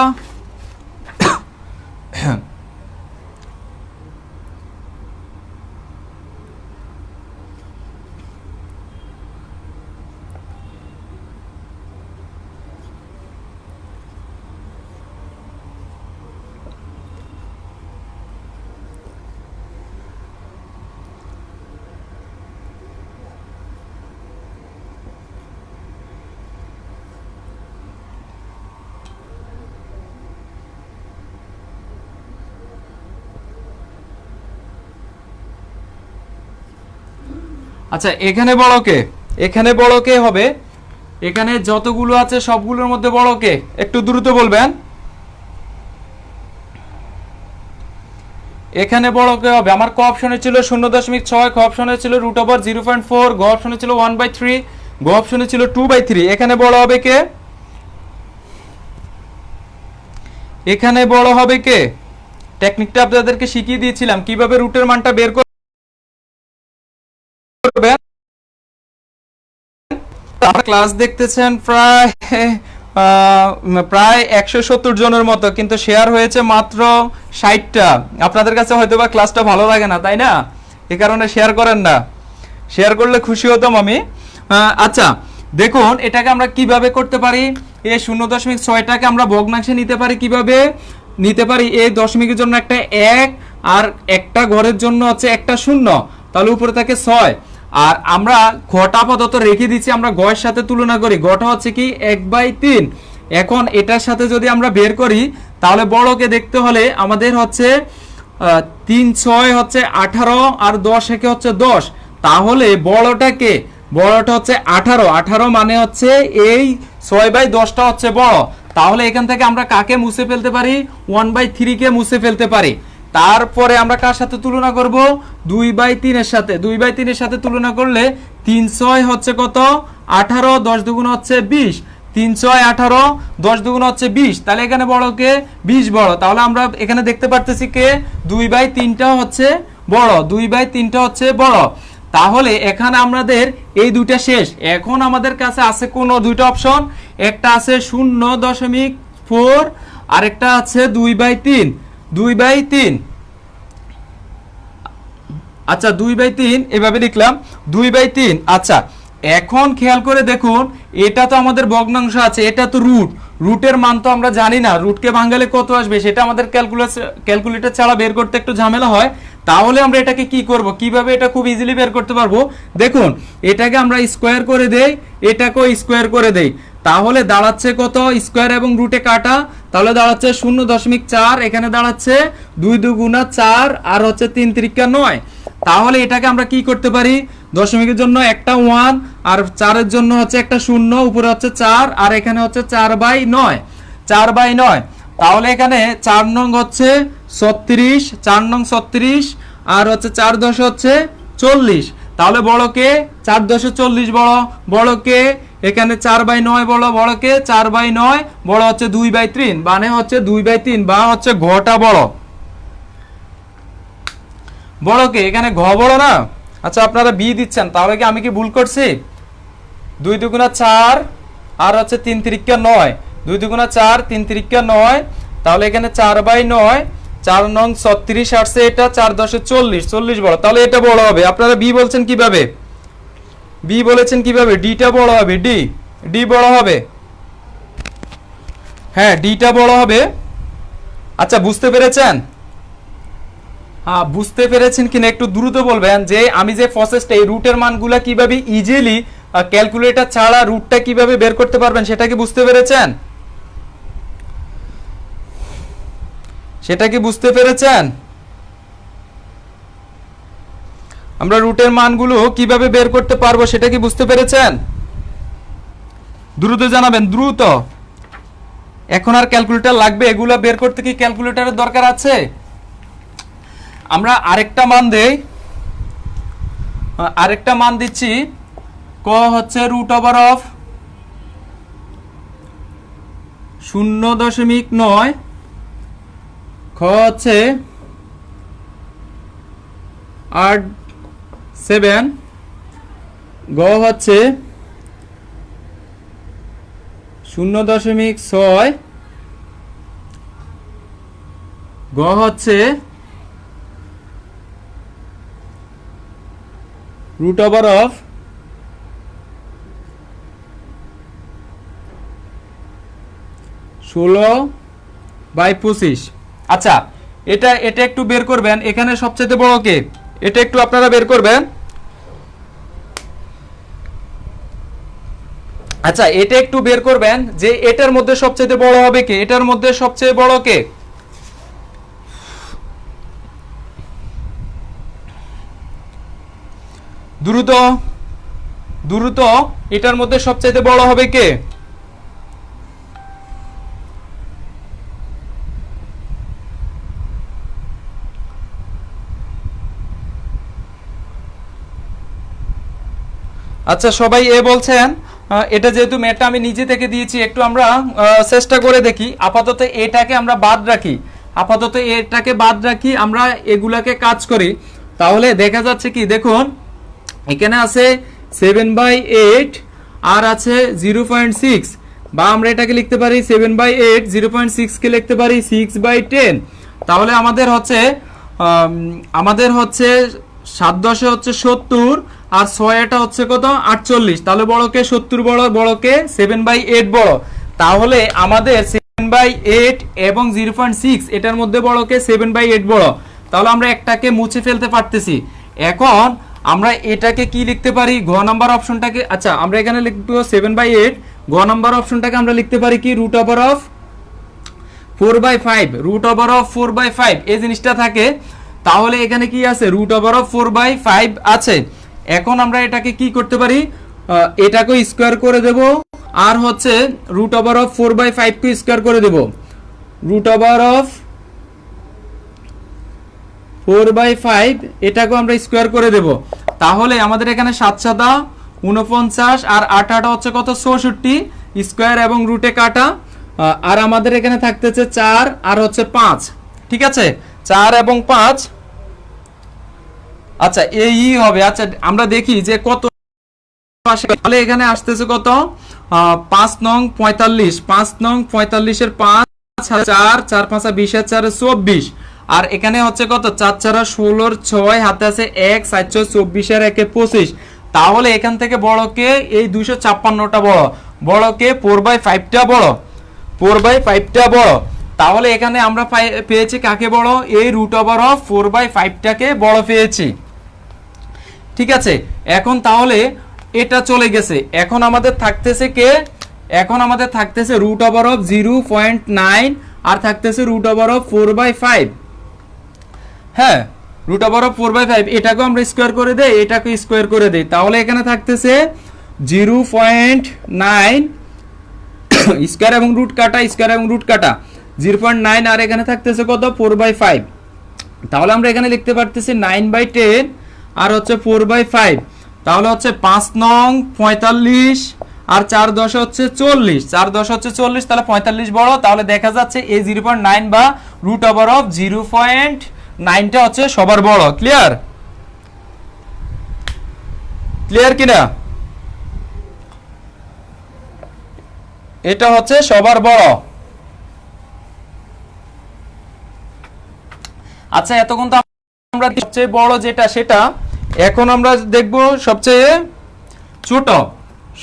আচ্ছা এখানে বড় কে, এখানে বড় কে হবে, এখানে যতগুলো আছে সবগুলোর মধ্যে বড় কে, একটু দ্রুত বলবেন। এখানে বড় কে হবে, আমার ক অপশনে ছিল 0.6, খ অপশনে ছিল √0.4, গ অপশনে ছিল 1/3, গ অপশনে ছিল 2/3। এখানে বড় হবে কে, এখানে বড় হবে কে, টেকনিকটা আপনাদেরকে শিখিয়ে দিয়েছিলাম কিভাবে রুটের মানটা বের করবেন। ক্লাস দেখতেছেন প্রায় প্রায় 170 জনের মতো, কিন্তু শেয়ার হয়েছে মাত্র 60টা। আপনাদের কাছে হয়তো বা ক্লাসটা ভালো লাগে না, তাই না, এই কারণে শেয়ার করেন না, শেয়ার করলে খুশি হতাম আমি। আচ্ছা দেখুন এটাকে আমরা কিভাবে করতে পারি, এই 0.6টাকে আমরা ভগ্নাংশে নিতে পারি, কিভাবে নিতে পারি, এই দশমিকের জন্য একটা 1 আর একটা ঘরের জন্য হচ্ছে একটা 0, তাহলে উপরে থাকে 6। আর আমরা ঘটা আপাতত রেখে দিচ্ছি, আমরা গয়ের সাথে তুলনা করি, গটা হচ্ছে কি 1/3। এখন এটার সাথে যদি আমরা বের করি তাহলে বড়কে দেখতে হলে আমাদের হচ্ছে 3 6 হচ্ছে 18 আর 10 একে হচ্ছে 10, তাহলে বড়টাকে, বড়টা হচ্ছে 18, 18 মানে হচ্ছে এই 6/10টা হচ্ছে বড়। তাহলে এখান থেকে আমরা কাকে মুছে ফেলতে পারি, 1/3 কে মুছে ফেলতে পারি। তারপরে আমরা কার সাথে তুলনা করব, 2/3 এর সাথে। 2/3 এর সাথে তুলনা করলে 3 6 হচ্ছে কত, 18, 10 দুগুণ হচ্ছে 20, 3 6 18, 10 দুগুণ হচ্ছে 20, তাহলে এখানে বড় কে 20 বড়। তাহলে আমরা এখানে দেখতে পারতেছি কে 2/3টা হচ্ছে বড়, 2/3টা হচ্ছে বড়। তাহলে এখানে আমাদের এই দুইটা শেষ। এখন আমাদের কাছে আছে কোন দুইটা অপশন, একটা আছে 0.4 আর একটা আছে 2/3, 2/3। আচ্ছা 2/3 এভাবে লিখলাম 2/3। আচ্ছা এখন খেয়াল করে দেখুন, এটা তো আমাদের ভগ্নাংশ আছে, এটা তো রুট, রুটের মান তো আমরা জানি না, রুটকে ভাঙালে কত আসবে সেটা আমাদের ক্যালকুলেটর ছাড়া বের করতে একটু ঝামেলা হয়। তাহলে আমরা এটাকে কি করব, কিভাবে এটা খুব ইজিলি বের করতে পারবো, দেখুন এটাকে আমরা স্কোয়ার করে দেই, এটাকেও স্কোয়ার করে দেই, তাহলে দাঁড়াচ্ছে কত, স্কোয়ার এবং রুটে কাটা, তাহলে দাঁড়াচ্ছে 0.4, এখানে দাঁড়াচ্ছে 2 2 4 আর হচ্ছে 3 3 9। তাহলে এটাকে আমরা কি করতে পারি, দশমিকের জন্য একটা 1 আর 4-এর জন্য হচ্ছে একটা 0, উপরে হচ্ছে 4 আর এখানে হচ্ছে 4/9, 4/9। তাহলে এখানে 4 নং হচ্ছে 36, 4 নং 36 আর হচ্ছে 4 × 10 হচ্ছে 40। তাহলে বড়কে 4 × 10 40 বড়, বড়কে এখানে 4/9 বড়, বড়কে 4/9 বড় হচ্ছে 2/3, মানে হচ্ছে 2/3 বা হচ্ছে ঘটা বড়। বড়কে এখানে ঘ বড় না? আচ্ছা আপনারা বি দিচ্ছেন, তাহলে কি আমি কি ভুল করছি? 2 × 2 = 4 আর হচ্ছে 3 × 3 = 9, 2 × 2 = 4, 3 × 3 = 9, তাহলে এখানে 4/9, 4 নং 36 আসছে, এটা 4 × 10 = 40, 40 বড়, তাহলে এটা বড় হবে। আপনারা বি বলছেন কিভাবে? বি বলেছেন কিভাবে? ডিটা বড় হবে, ডি বড় হবে। হ্যাঁ ডিটা বড় হবে। আচ্ছা বুঝতে পেরেছেন? হ্যাঁ বুঝতে পেরেছেন কিনা একটু দ্রুত বলবেন যে আমি যে প্রসেসটা, এই রুটের মানগুলা কিভাবে ইজিলি ক্যালকুলেটর ছাড়া রুটটা কিভাবে বের করতে পারবেন সেটা কি বুঝতে পেরেছেন? সেটা কি বুঝতে পেরেছেন? আমরা রুটের মানগুলো কিভাবে বের করতে পারবো সেটা কি বুঝতে পেরেছেন? দ্রুত জানাবেন, দ্রুত। এখন আর ক্যালকুলেটর লাগবে এগুলা বের করতে? কি ক্যালকুলেটরের দরকার আছে? আমরা আরেকটা মান দেই, আরেকটা মান দিচ্ছি। ক হচ্ছে √(0.9), খ হচ্ছে 8/7, গ হচ্ছে 0.6, গ হচ্ছে √(16/25)। আচ্ছা এটা একটু বের করবেন, এখানে সবচেয়ে বড় কে, এটা একটু আপনারা বের করবেন। আচ্ছা এটা একটু বের করবেন যে এটার মধ্যে সবচেয়ে বড় হবে কে, এটার মধ্যে সবচেয়ে বড় কে? দ্রুত দ্রুত, এটার মধ্যে সবচেয়ে বড় হবে কে? আচ্ছা সবাই এ বলছেন। এটা যেহেতু ম্যাথটা আমি নিজে থেকে দিয়েছি, একটু আমরা চেষ্টা করে দেখি। আপাতত এটাকে আমরা বাদ রাখি, আপাতত এটাকে বাদ রাখি, আমরা এগুলাকে কাজ করি। তাহলে দেখা যাচ্ছে কি, দেখুন এখানে আছে 7/8 আর আছে 0.6, বা আমরা এটাকে লিখতে পারি 7/8, 0.6 কে লিখতে পারি 6/10। তাহলে আমাদের হচ্ছে 7 × 10 হচ্ছে 70 আর 6 এটা হচ্ছে কত 48। তাহলে বড়কে 70 বড়, বড়কে 7/8 বড়। তাহলে আমাদের 7/8 এবং 0.6 এটার মধ্যে বড়কে 7/8 বড়। তাহলে আমরা একটাকে মুছে ফেলতে পারতেছি। এখন আমরা এটাকে কি লিখতে পারি, ঘ নাম্বার অপশনটাকে, আচ্ছা আমরা এখানে লিখবো 7/8, ঘ নাম্বার অপশনটাকে আমরা লিখতে পারি কি √(4/5), √(4/5 এই জিনিসটা থাকে। তাহলে এখানে কি আছে, √(4/5 আছে। এখন আমরা এটাকে কি করতে পারি, এটাকে স্কোয়ার করে দেব, আর হচ্ছে √(4/5 কে স্কোয়ার করে দেব, √(4/5 এটাকে আমরা স্কোয়ার করে দেব। তাহলে আমাদের এখানে 7 × 7 = 49 আর 8 × 8 হচ্ছে কত 64, স্কোয়ার এবং রুটে কাটা। আর আমাদের এখানে থাকতেছে 4 আর হচ্ছে 5, ঠিক আছে 4 এবং 5। আচ্ছা এই হবে। আচ্ছা আমরা দেখি যে কত আসে। তাহলে এখানে আসতেছে কত 5 নং 45, 5 নং 45 এর 5, 4 4 5 20 আর 4 24, আর এখানে হচ্ছে কত 4 4 16 6, হাতে আছে 1, 7 24 আর 1 25। তাহলে এখান থেকে বড়কে এই 256টা বড়, বড়কে 4/5টা বড়, 4/5টা বড়। তাহলে এখানে আমরা পেয়েছি কাকে বড়, এই √(4/5টাকে বড় পেয়েছি, ঠিক আছে। এখন তাহলে এটা চলে গেছে, এখন আমাদের থাকতেছে কে, এখন আমাদের থাকতেছে √(0.9 আর থাকতেছে √(4/5)। হ্যাঁ √(4/5 এটাকে আমরা স্কোয়ার করে দেই, এটাকে স্কোয়ার করে দেই। তাহলে এখানে থাকতেছে 0.9 স্কোয়ার এবং রুট কাটা, স্কোয়ার এবং রুট কাটা 0.9, আর এখানে থাকতেছে কত 4/5। তাহলে আমরা এখানে লিখতে পারতেছি 9/10 আর হচ্ছে 4/5, তাহলে হচ্ছে 5 নং 45 আর 4 10 হচ্ছে 40, 4 10 হচ্ছে 40, তাহলে 45 বড়। তাহলে দেখা যাচ্ছে এই 0.9 বা রুট ওভার অফ 0.9টা হচ্ছে সবার বড়। ক্লিয়ার? ক্লিয়ার কিনা? এটা হচ্ছে সবার বড়। আচ্ছা, এতক্ষণ তো আমরা সবচেয়ে বড় যেটা সেটা, এখন আমরা দেখব সবচেয়ে ছোট।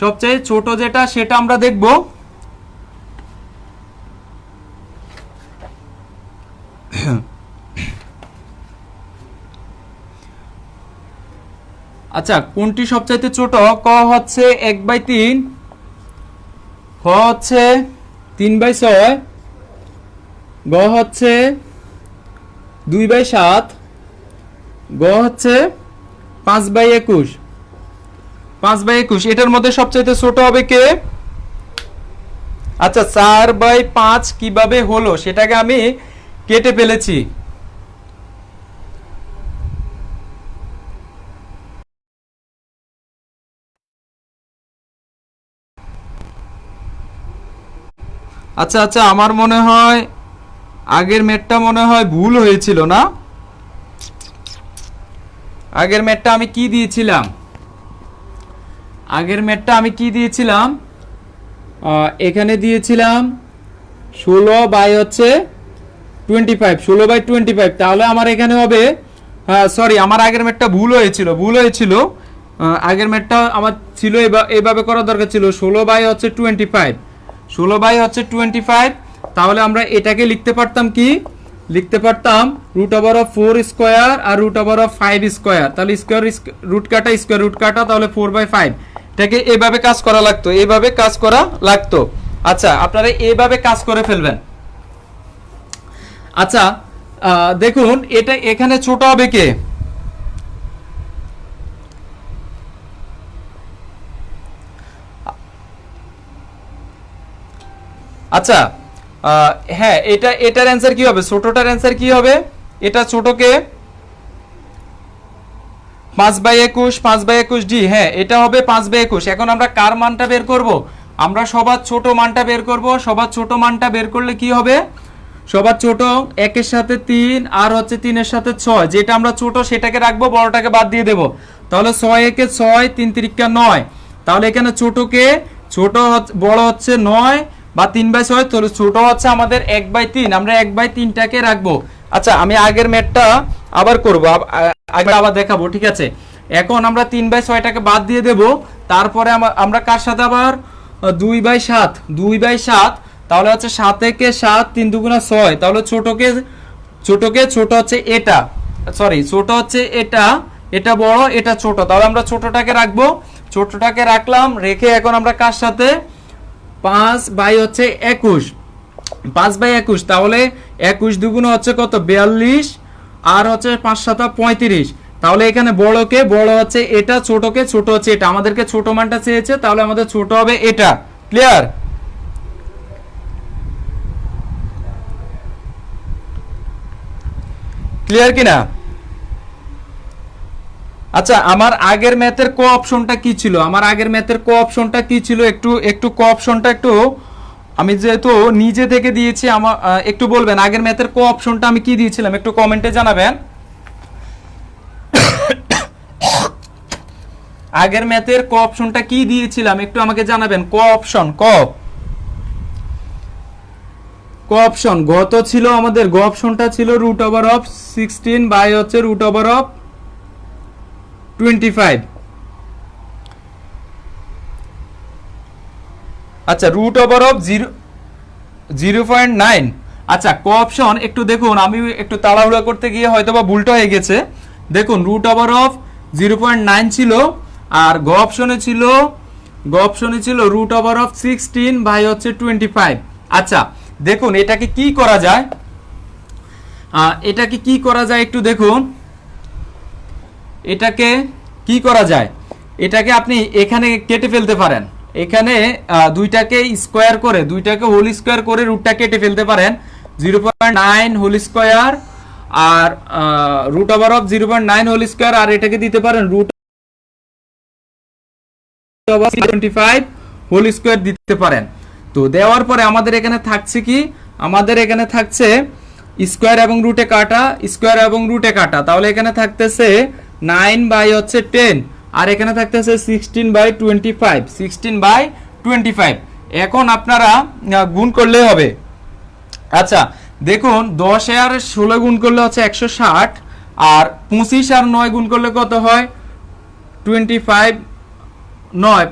সবচেয়ে ছোট যেটা সেটা আমরা দেখব। আচ্ছা, কোনটি সবচাইতে ছোট? ক হচ্ছে 1/3, খ হচ্ছে 3/6, গ হচ্ছে 2/7, গ হচ্ছে 5/21। 5/21 এটার মধ্যে সবচাইতে ছোট হবে কে? আচ্ছা, 4/5 কিভাবে হলো সেটাকে আমি কেটে ফেলেছি। আচ্ছা আচ্ছা, আমার মনে হয় আগের ম্যাথটা মনে হয় ভুল হয়েছিল না? আগের ম্যাথটা আমি কি দিয়েছিলাম? আগের ম্যাথটা আমি কি দিয়েছিলাম? এখানে দিয়েছিলাম 16/25, 16/25। তাহলে আমার এখানে হবে, সরি, আমার আগের ম্যাথটা ভুল হয়েছিল। আগের ম্যাথটা আমার ছিল এভাবে করা দরকার ছিল 16/25, 16/25। তাহলে আমরা এটাকে লিখতে পারতাম কি? লিখতে পারতাম রুট ওভার অফ 4 স্কোয়ার আর রুট ওভার অফ 5 স্কোয়ার। তাহলে স্কোয়ার রুট কাটা, তাহলে 4/5। এটাকে এভাবে কাজ করা লাগতো, এইভাবে কাজ করা লাগতো। আচ্ছা, আপনারা এইভাবে কাজ করে ফেলবেন। আচ্ছা, দেখুন এটা এখানে ছোট হবে কে? আচ্ছা, হ্যাঁ, এটার অ্যান্সার কি হবে? ছোটটার অ্যান্সার কি হবে? এটা ছোটকে 5/21, 5/21 ডি। হ্যাঁ, এটা হবে 5/21। এখন আমরা কার মানটা বের করব? আমরা সবার ছোট মানটা বের করব। সবার ছোট মানটা বের করলে কি হবে? সবার ছোট 1-এর সাথে 3 আর হচ্ছে 3-এর সাথে 6, যেটা আমরা ছোট সেটাকে রাখবো, বড়টাকে বাদ দিয়ে দেব। তাহলে 6 × 6, 3 × 9। তাহলে এখানে ছোটকে বড় হচ্ছে 9 বা 3/6, তাহলে ছোট হচ্ছে আমাদের 1/3। আমরা 1/3টাকে রাখবো। আচ্ছা, আমি আগের ম্যাথটা আবার করব, আবার দেখাবো, ঠিক আছে? এখন আমরা 3/6টাকে বাদ দিয়ে দেব। তারপরে আমরা কার সাথে আবার 2/7, তাহলে হচ্ছে 7 × 7, 3 × 6। তাহলে ছোট হচ্ছে এটা, সরি, ছোট হচ্ছে এটা বড়, এটা ছোট। তাহলে আমরা ছোটটাকে রাখবো, ছোটটাকে রাখলাম। রেখে এখন আমরা কার সাথে 5/21, 5/21। তাহলে 21 দুগুণ হচ্ছে কত? 42 আর হচ্ছে 5 × 7 = 35। তাহলে এখানে বড়কে বড় হচ্ছে এটা, ছোটকে ছোট হচ্ছে এটা। আমাদেরকে ছোট মানটা চেয়েছে, তাহলে আমাদের ছোট হবে এটা। ক্লিয়ার? ক্লিয়ার কিনা? আচ্ছা, আমার আগের ম্যাথের কো অপশনটা কি ছিল? একটু কো অপশনটা একটু আমি যেহেতু নিজে থেকে দিয়েছি, আমার একটু বলবেন আগের ম্যাথের কো অপশনটা আমি কি দিয়েছিলাম, একটু কমেন্টে জানাবেন। আগের ম্যাথের কো অপশনটা কি দিয়েছিলাম একটু আমাকে জানাবেন। কো অপশন, ক অপশন গত ছিল আমাদের, গ অপশনটা ছিল রুট ওভার অফ 16 বাই হচ্ছে রুট ওভার অফ 25। আচ্ছা, রুট ওভার অফ 0.9। আচ্ছা, ক অপশন একটু দেখুন, আমি একটু তাড়াহুড়া করতে গিয়ে হয়তো বা ভুলটা হয়ে গেছে। দেখুন, রুট ওভার অফ 0.9 ছিল, আর গ অপশনে ছিল রুট ওভার অফ 16 বাই হচ্ছে 25। আচ্ছা, দেখুন এটাকে কি করা যায়, একটু দেখুন এটাকে কি করা যায়। এটাকে আপনি এখানে কেটে ফেলতে পারেন। এখানে দুইটাকে হোল স্কোয়ার করে রুটটা কেটে ফেলতে পারেন। 0.9 হোল স্কোয়ার আর root over of 0.9 whole square, আর এটাকে দিতে পারেন রুট ওভার 25 হোল স্কয়ার দিতে পারেন। তো দেওয়ার পরে আমাদের এখানে থাকছে কি, আমাদের এখানে থাকছে স্কয়ার এবং রুটে কাটা, স্কয়ার এবং রুটে কাটা, তাহলে এখানে থাকতেছে 9/10, আর এখানে থাকতেছে 16/25, 16/25। এখন আপনারা গুণ করলে হবে। আচ্ছা দেখুন 10 আর 16 গুণ করলে হচ্ছে 160, আর 25 আর 9 গুণ করলে কত হয় 25, 9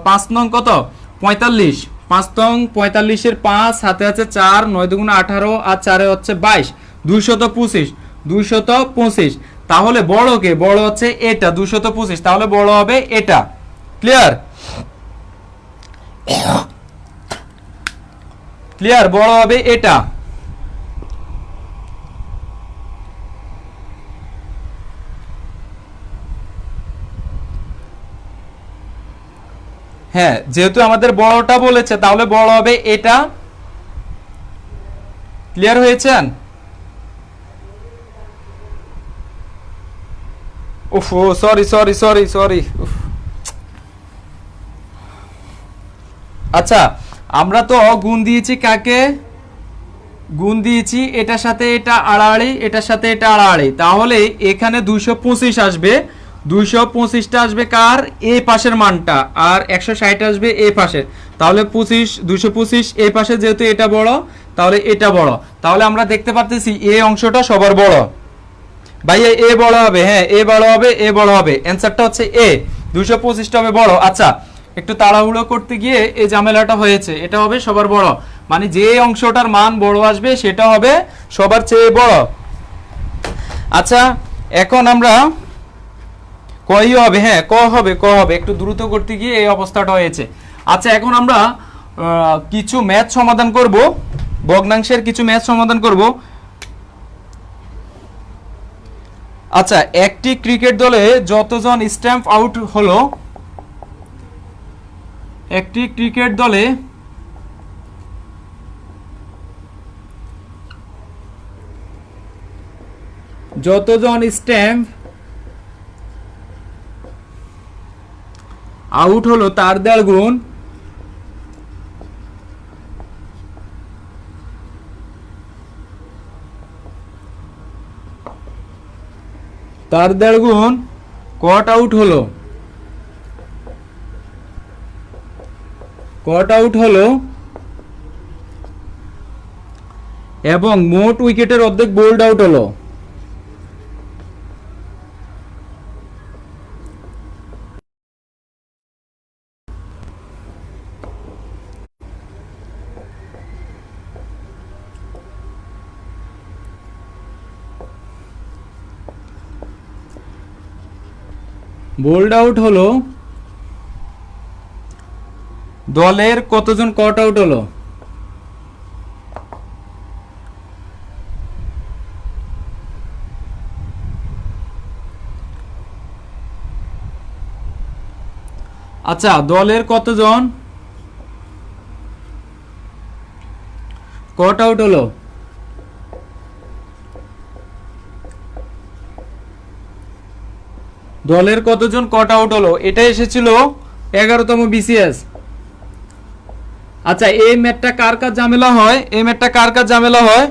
5 নং কত 45, 5 নং 45 এর 5 হাতে আছে 4, 9 দুগুণ 18 আর 4 হচ্ছে 22, 225, 225। তাহলে বড় কে, বড় হচ্ছে এটা 225, তাহলে বড় হবে এটা। ক্লিয়ার, ক্লিয়ার, বড় হবে এটা। হ্যাঁ যেহেতু আমাদের বড়টা বলেছে তাহলে বড় হবে এটা। ক্লিয়ার হয়েছেন? উফ সরি সরি সরি সরি। আচ্ছা আমরা তো গুণ দিয়েছি কাকে, গুণ দিয়েছি এটার সাথে এটা আড়াআড়ি, এটার সাথে এটা আড়াআড়ি, তাহলে এখানে 225 আসবে, 225টা আসবে কার, এ পাশের মানটা, আর 160 আসবে এ পাশের, তাহলে 225 এ পাশে, যেহেতু এটা বড় তাহলে এটা বড়, তাহলে আমরা দেখতে পারতেছি এ অংশটা সবার বড়। ভাইয়া এ বড় হবে, হ্যাঁ এ বড় হবে, এ বড় হবে, অ্যানসারটা হচ্ছে এ, 225টা হবে বড়। আচ্ছা একটু তাড়াহুড়ো করতে গিয়ে এই ঝামেলাটা হয়েছে, এটা হবে সবার বড়, মানে যে অংশটার মান বড় আসবে সেটা হবে সবার চেয়ে বড়। আচ্ছা এখন আমরা কই হবে, হ্যাঁ ক হবে, ক হবে, একটু দ্রুত করতে গিয়ে এই অবস্থাটা হয়েছে। আচ্ছা এখন আমরা কিছু ম্যাথ সমাধান করব, ভগ্নাংশের কিছু ম্যাথ সমাধান করব। আচ্ছা একটি ক্রিকেট দলে যতজন স্ট্যাম্প আউট হলো, একটি ক্রিকেট দলে যতজন স্ট্যাম্প আউট হলো তার 1.5 গুণ, তার 1.5 গুণ কট আউট হলো, কট আউট হলো, এবং মোট উইকেটের অর্ধেক বোল্ড আউট হলো। বোল্ড আউট হলো, দলের কতজন কট আউট হলো, আচ্ছা দলের কতজন কট আউট হলো, দলের কতজন কট আউট হলো, এটা এসেছিল 11তম বিসিএস। আচ্ছা এই ম্যাথটা কার কার ঝামেলা হয়, এই ম্যাথটা কার কার ঝামেলা হয়?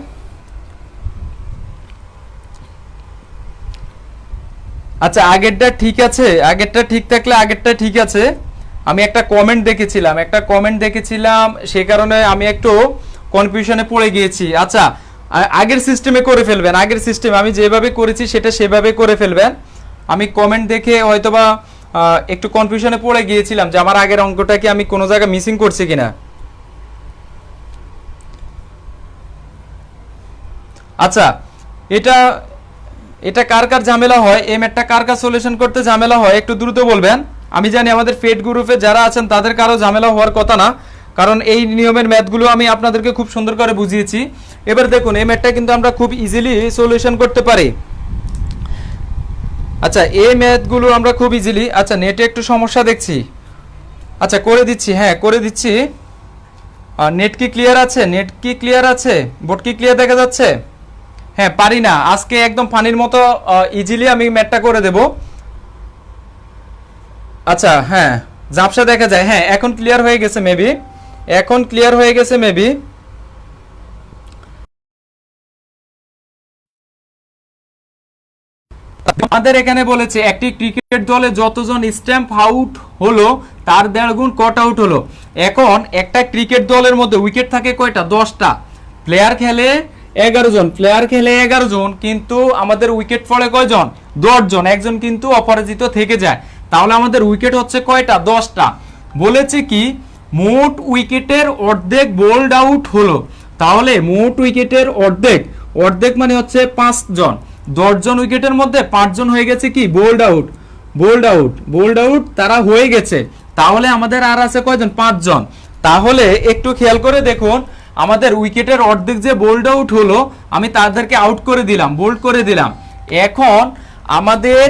আচ্ছা আগেরটা ঠিক আছে, আগেরটা ঠিক থাকলে আগেরটা ঠিক আছে। আমি একটা কমেন্ট দেখেছিলাম, একটা কমেন্ট দেখেছিলাম, সেই কারণে আমি একটু কনফিউশনে পড়ে গিয়েছি। আচ্ছা আগের সিস্টেমে করে ফেলবেন, আগের সিস্টেম আমি যেভাবে করেছি সেটা সেভাবে করে ফেলবেন। আমি কমেন্ট দেখে হয়তোবা একটু কনফিউশনে পড়ে গিয়েছিলাম যে আমার আগের অঙ্কটা কি আমি কোনো জায়গায় মিসিং করছি কিনা। আচ্ছা এটা এটা কার কার ঝামেলা হয়, এই ম্যাথটা কার কার সলিউশন করতে ঝামেলা হয় একটু দ্রুত বলবেন। আমি জানি আমাদের ফেড গ্রুপে যারা আছেন তাদের কারো ঝামেলা হওয়ার কথা না, কারণ এই নিয়মের ম্যাথগুলো আমি আপনাদেরকে খুব সুন্দর করে বুঝিয়েছি। এবার দেখুন এই ম্যাথটা কিন্তু আমরা খুব ইজিলি সলিউশন করতে পারি। আচ্ছা এই ম্যাথগুলো আমরা খুব ইজিলি, আচ্ছা নেটে একটু সমস্যা দেখছি, আচ্ছা করে দিচ্ছি, হ্যাঁ করে দিচ্ছি। নেট কি ক্লিয়ার আছে, নেট কি ক্লিয়ার আছে, বোর্ড কি ক্লিয়ার দেখা যাচ্ছে? হ্যাঁ পারি না, আজকে একদম পানির মতো ইজিলি আমি ম্যাটটা করে দেব। আচ্ছা হ্যাঁ ঝাপসা দেখা যায়, হ্যাঁ এখন ক্লিয়ার হয়ে গেছে মেবি, এখন ক্লিয়ার হয়ে গেছে মেবি। আমাদের এখানে বলেছে একটি ক্রিকেট দলে যতজন স্ট্যাম্প আউট হলো তার 1.5 গুণ কট আউট হলো। এখন একটা ক্রিকেট দলের মধ্যে উইকেট থাকে কয়টা? 10টা। প্লেয়ার খেলে 11 জন, প্লেয়ার খেলে 11 জন, কিন্তু আমাদের উইকেট পড়ে কয়জন? 10 জন, একজন কিন্তু অপরাজিত থেকে যায়। তাহলে আমাদের উইকেট হচ্ছে কয়টা? 10টা। বলেছে কি মোট উইকেটের অর্ধেক বোল্ড আউট হলো। তাহলে মোট উইকেটের অর্ধেক, অর্ধেক মানে হচ্ছে 5 জন, 10 জন উইকেটের মধ্যে 5 জন হয়ে গেছে কি bold out, bold out, bold out তারা হয়ে গেছে। তাহলে আমাদের আর আছে কয়জন? 5 জন। তাহলে একটু খেয়াল করে দেখুন, আমাদের উইকেটের অর্ধেক যে বোল্ড আউট হলো আমি তাদেরকে আউট করে দিলাম, বোল্ড করে দিলাম। এখন আমাদের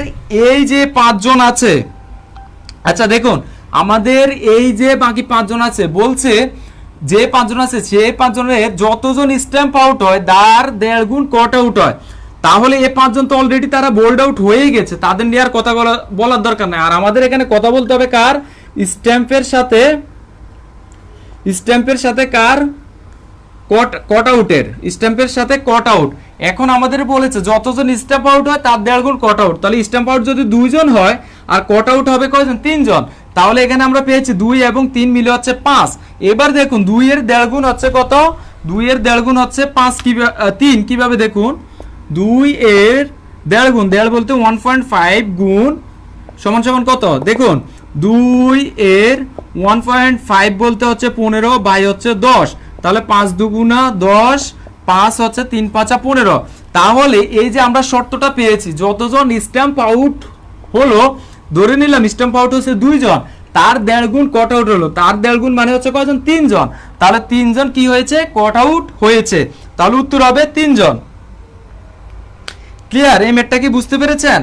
এই যে 5 জন আছে, আচ্ছা দেখুন আমাদের এই যে বাকি 5 জন আছে, বলছে যে 5 জন আছে সেই 5 জনের যতজন স্ট্যাম্প আউট হয় তার 1.5 গুণ কট আউট হয়। তাহলে এই 5 জন তো অলরেডি তারা বোল্ড আউট হয়ে গেছে, তাদের নিয়ে আর কথা বলার দরকার নাই। আর আমাদের এখানে কথা বলতে হবে কার? স্ট্যাম্পের সাথে, স্ট্যাম্পের সাথে কার? কট আউটের, স্ট্যাম্পের সাথে কট আউট। এখন আমাদের বলেছে যতজন স্ট্যাম্প আউট হয় তার 1.5 গুণ কট আউট। তাহলে স্ট্যাম্প আউট যদি 2 জন হয় আর কট আউট হবে কয়জন? 3 জন। তাহলে এখানে আমরা পেয়েছি 2 এবং 3 মিলে হচ্ছে 5। এবার দেখুন 2 এর 1.5 গুণ হচ্ছে কত? 2 এর 1.5 গুণ হচ্ছে 5 কি 3, কিভাবে দেখুন? 2 এর 1.5 গুণ, 1.5 বলতে 1.5 গুণ সমান সমান কত? দেখুন 2 এর 1.5 বলতে হচ্ছে 15 বাই হচ্ছে 10। তাহলে 5 দুগুণা 10, 5 হচ্ছে 3 5 15। তাহলে এই যে আমরা শর্তটা পেয়েছি, যতজন স্ট্যাম্প আউট হলো, ধরে নিলাম স্ট্যাম্প আউট হচ্ছে 2 জন, তার 1.5 গুণ কট আউট হলো। তার 1.5 গুণ মানে হচ্ছে কয়জন? 3 জন। তাহলে 3 জন কি হয়েছে? কট আউট হয়েছে। তাহলে উত্তর হবে 3 জন। ক্লিয়ার? এই ম্যাথটা কি বুঝতে পেরেছেন?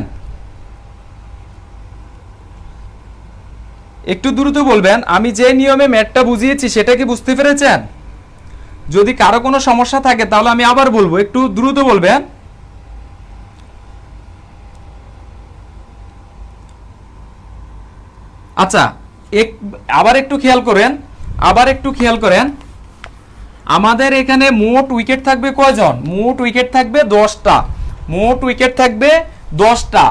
একটু দ্রুত বলবেন, আমি যে নিয়মে ম্যাথটা বুঝিয়েছি সেটা কি বুঝতে পেরেছেন? যদি কারো কোনো সমস্যা থাকে তাহলে আমি আবার বলবো, একটু দ্রুত বলবেন। আচ্ছা আবার একটু খেয়াল করেন, আবার একটু খেয়াল করেন, আমাদের এখানে মোট উইকেট থাকবে কয়জন? মোট উইকেট থাকবে 10টা, মোট উইকেট থাকবে 10টা।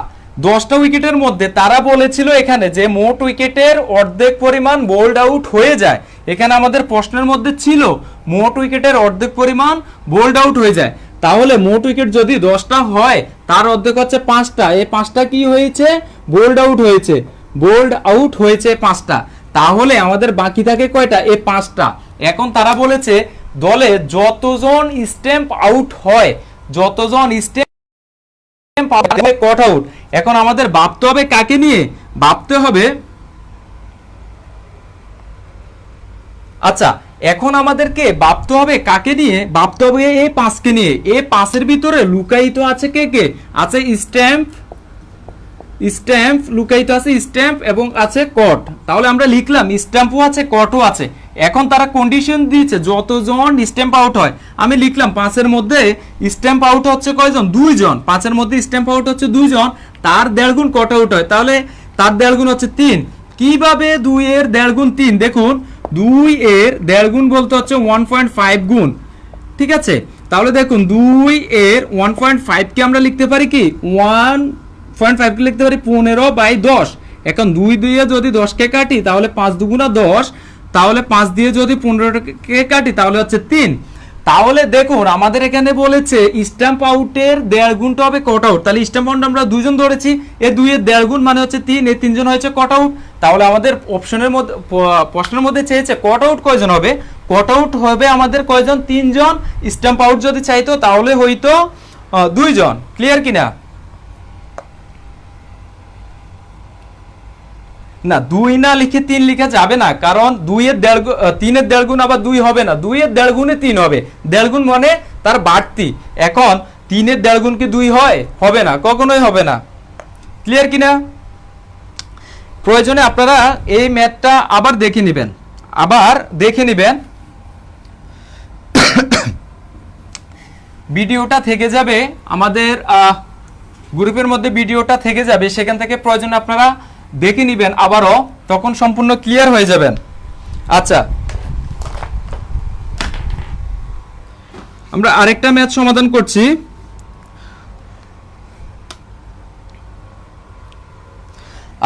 10টা উইকেটের মধ্যে তারা বলেছিল এখানে যে মোট উইকেটের অর্ধেক পরিমাণ বোল্ড আউট হয়ে যায়। এখানে আমাদের প্রশ্নের মধ্যে ছিল মোট উইকেটের অর্ধেক পরিমাণ বোল্ড আউট হয়ে যায়। তাহলে মোট উইকেট যদি 10টা হয় তার অর্ধেক হচ্ছে 5টা। এই 5টা কি হয়েছে? বোল্ড আউট হয়েছে, বোল্ড আউট হয়েছে 5টা। তাহলে আমাদের বাকি থাকে কয়টা? এই 5টা। এখন তারা বলেছে দলে যতজন স্ট্যাম্প আউট হয়, যতজন স্ট্যাম্প কট আউট। এখন আমাদের ভাবতে হবে কাকে নিয়ে? ভাবতে হবে, আচ্ছা এখন আমাদেরকে ভাবতে হবে কাকে নিয়ে? ভাবতে হবে এই 5কে নিয়ে। এই 5-এর ভিতরে লুকায়িত আছে কে কে? আছে স্ট্যাম্প, স্ট্যাম্প লুকায়িত আছে, স্ট্যাম্প এবং আছে কট। তাহলে আমরা লিখলাম স্ট্যাম্পও আছে, কটও আছে। এখন তারা কন্ডিশন দিয়েছে যতজন স্ট্যাম্প আউট হয়, আমি লিখলাম 5-এর মধ্যে স্ট্যাম্প আউট হচ্ছে কয়জন? 2 জন। 5-এর মধ্যে স্ট্যাম্প আউট হচ্ছে 2 জন, তার 1.5 গুণ কট আউট হয়। তাহলে তার 1.5 গুণ হচ্ছে 3। কিভাবে 2 এর 1.5 গুণ 3? দেখুন 2 এর 1.5 গুণ বলতে হচ্ছে 1.5 গুণ, ঠিক আছে? তাহলে দেখুন 2 এর 1.5 কে আমরা লিখতে পারি কি 1.5 কে লিখতে পারি 15 বাই 10। এখন 2 দিয়ে যদি 10 কে কাটি তাহলে 5 দুগুণা 10, তাহলে 5 দিয়ে যদি 15 কে কাটি তাহলে হচ্ছে 3। তাহলে দেখুন আমাদের এখানে বলেছে স্ট্যাম্প আউটের 1.5 গুণটা হবে কট আউট। তাহলে স্ট্যাম্প আউট আমরা 2 জন ধরেছি, এই 2 এর 1.5 গুণ মানে হচ্ছে 3, এই 3 জন হয়েছে কট আউট। তাহলে আমাদের অপশনের মধ্যে, প্রশ্নের মধ্যে চেয়েছে কট আউট কয়জন হবে? কট আউট হবে আমাদের কয়জন? 3 জন। স্ট্যাম্প আউট যদি চাইতো তাহলে হইতো 2 জন। ক্লিয়ার কিনা? না 2 না লিখে 3 লিখা যাবে না, কারণ 2 এর 3 এর 1.5 গুণ আবার 2 হবে না, 2 এর 1.5 গুণে 3 হবে। 1.5 গুণ মানে তার বাড়তি। এখন 3 এর 1.5 গুণ কি 2 হয়? হবে না, কখনোই হবে না। ক্লিয়ার কিনা? প্রয়োজনে আপনারা এই ম্যাথটা আবার দেখে নেবেন, আবার দেখে নেবেন। ভিডিওটা থেকে যাবে আমাদের গ্রুপের মধ্যে, ভিডিওটা থেকে যাবে, সেখান থেকে প্রয়োজন আপনারা দেখে নেবেন আবারও, তখন সম্পূর্ণ ক্লিয়ার হয়ে যাবেন। আচ্ছা, আমরা আরেকটা ম্যাথ সমাধান করছি।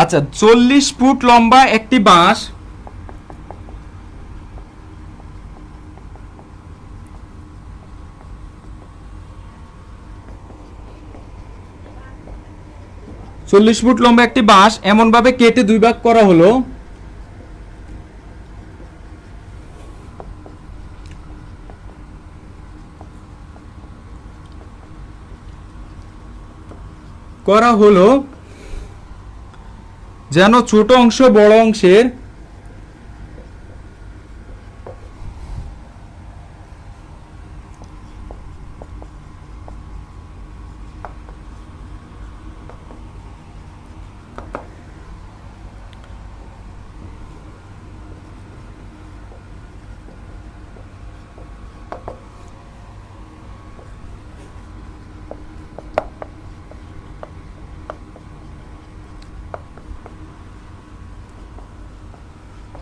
আচ্ছা, 40 ফুট লম্বা একটি বাঁশ 40 ফুট লম্বা একটি বাঁশ এমন ভাবে কেটে দুই ভাগ করা হলো যেন ছোট অংশ বড় অংশের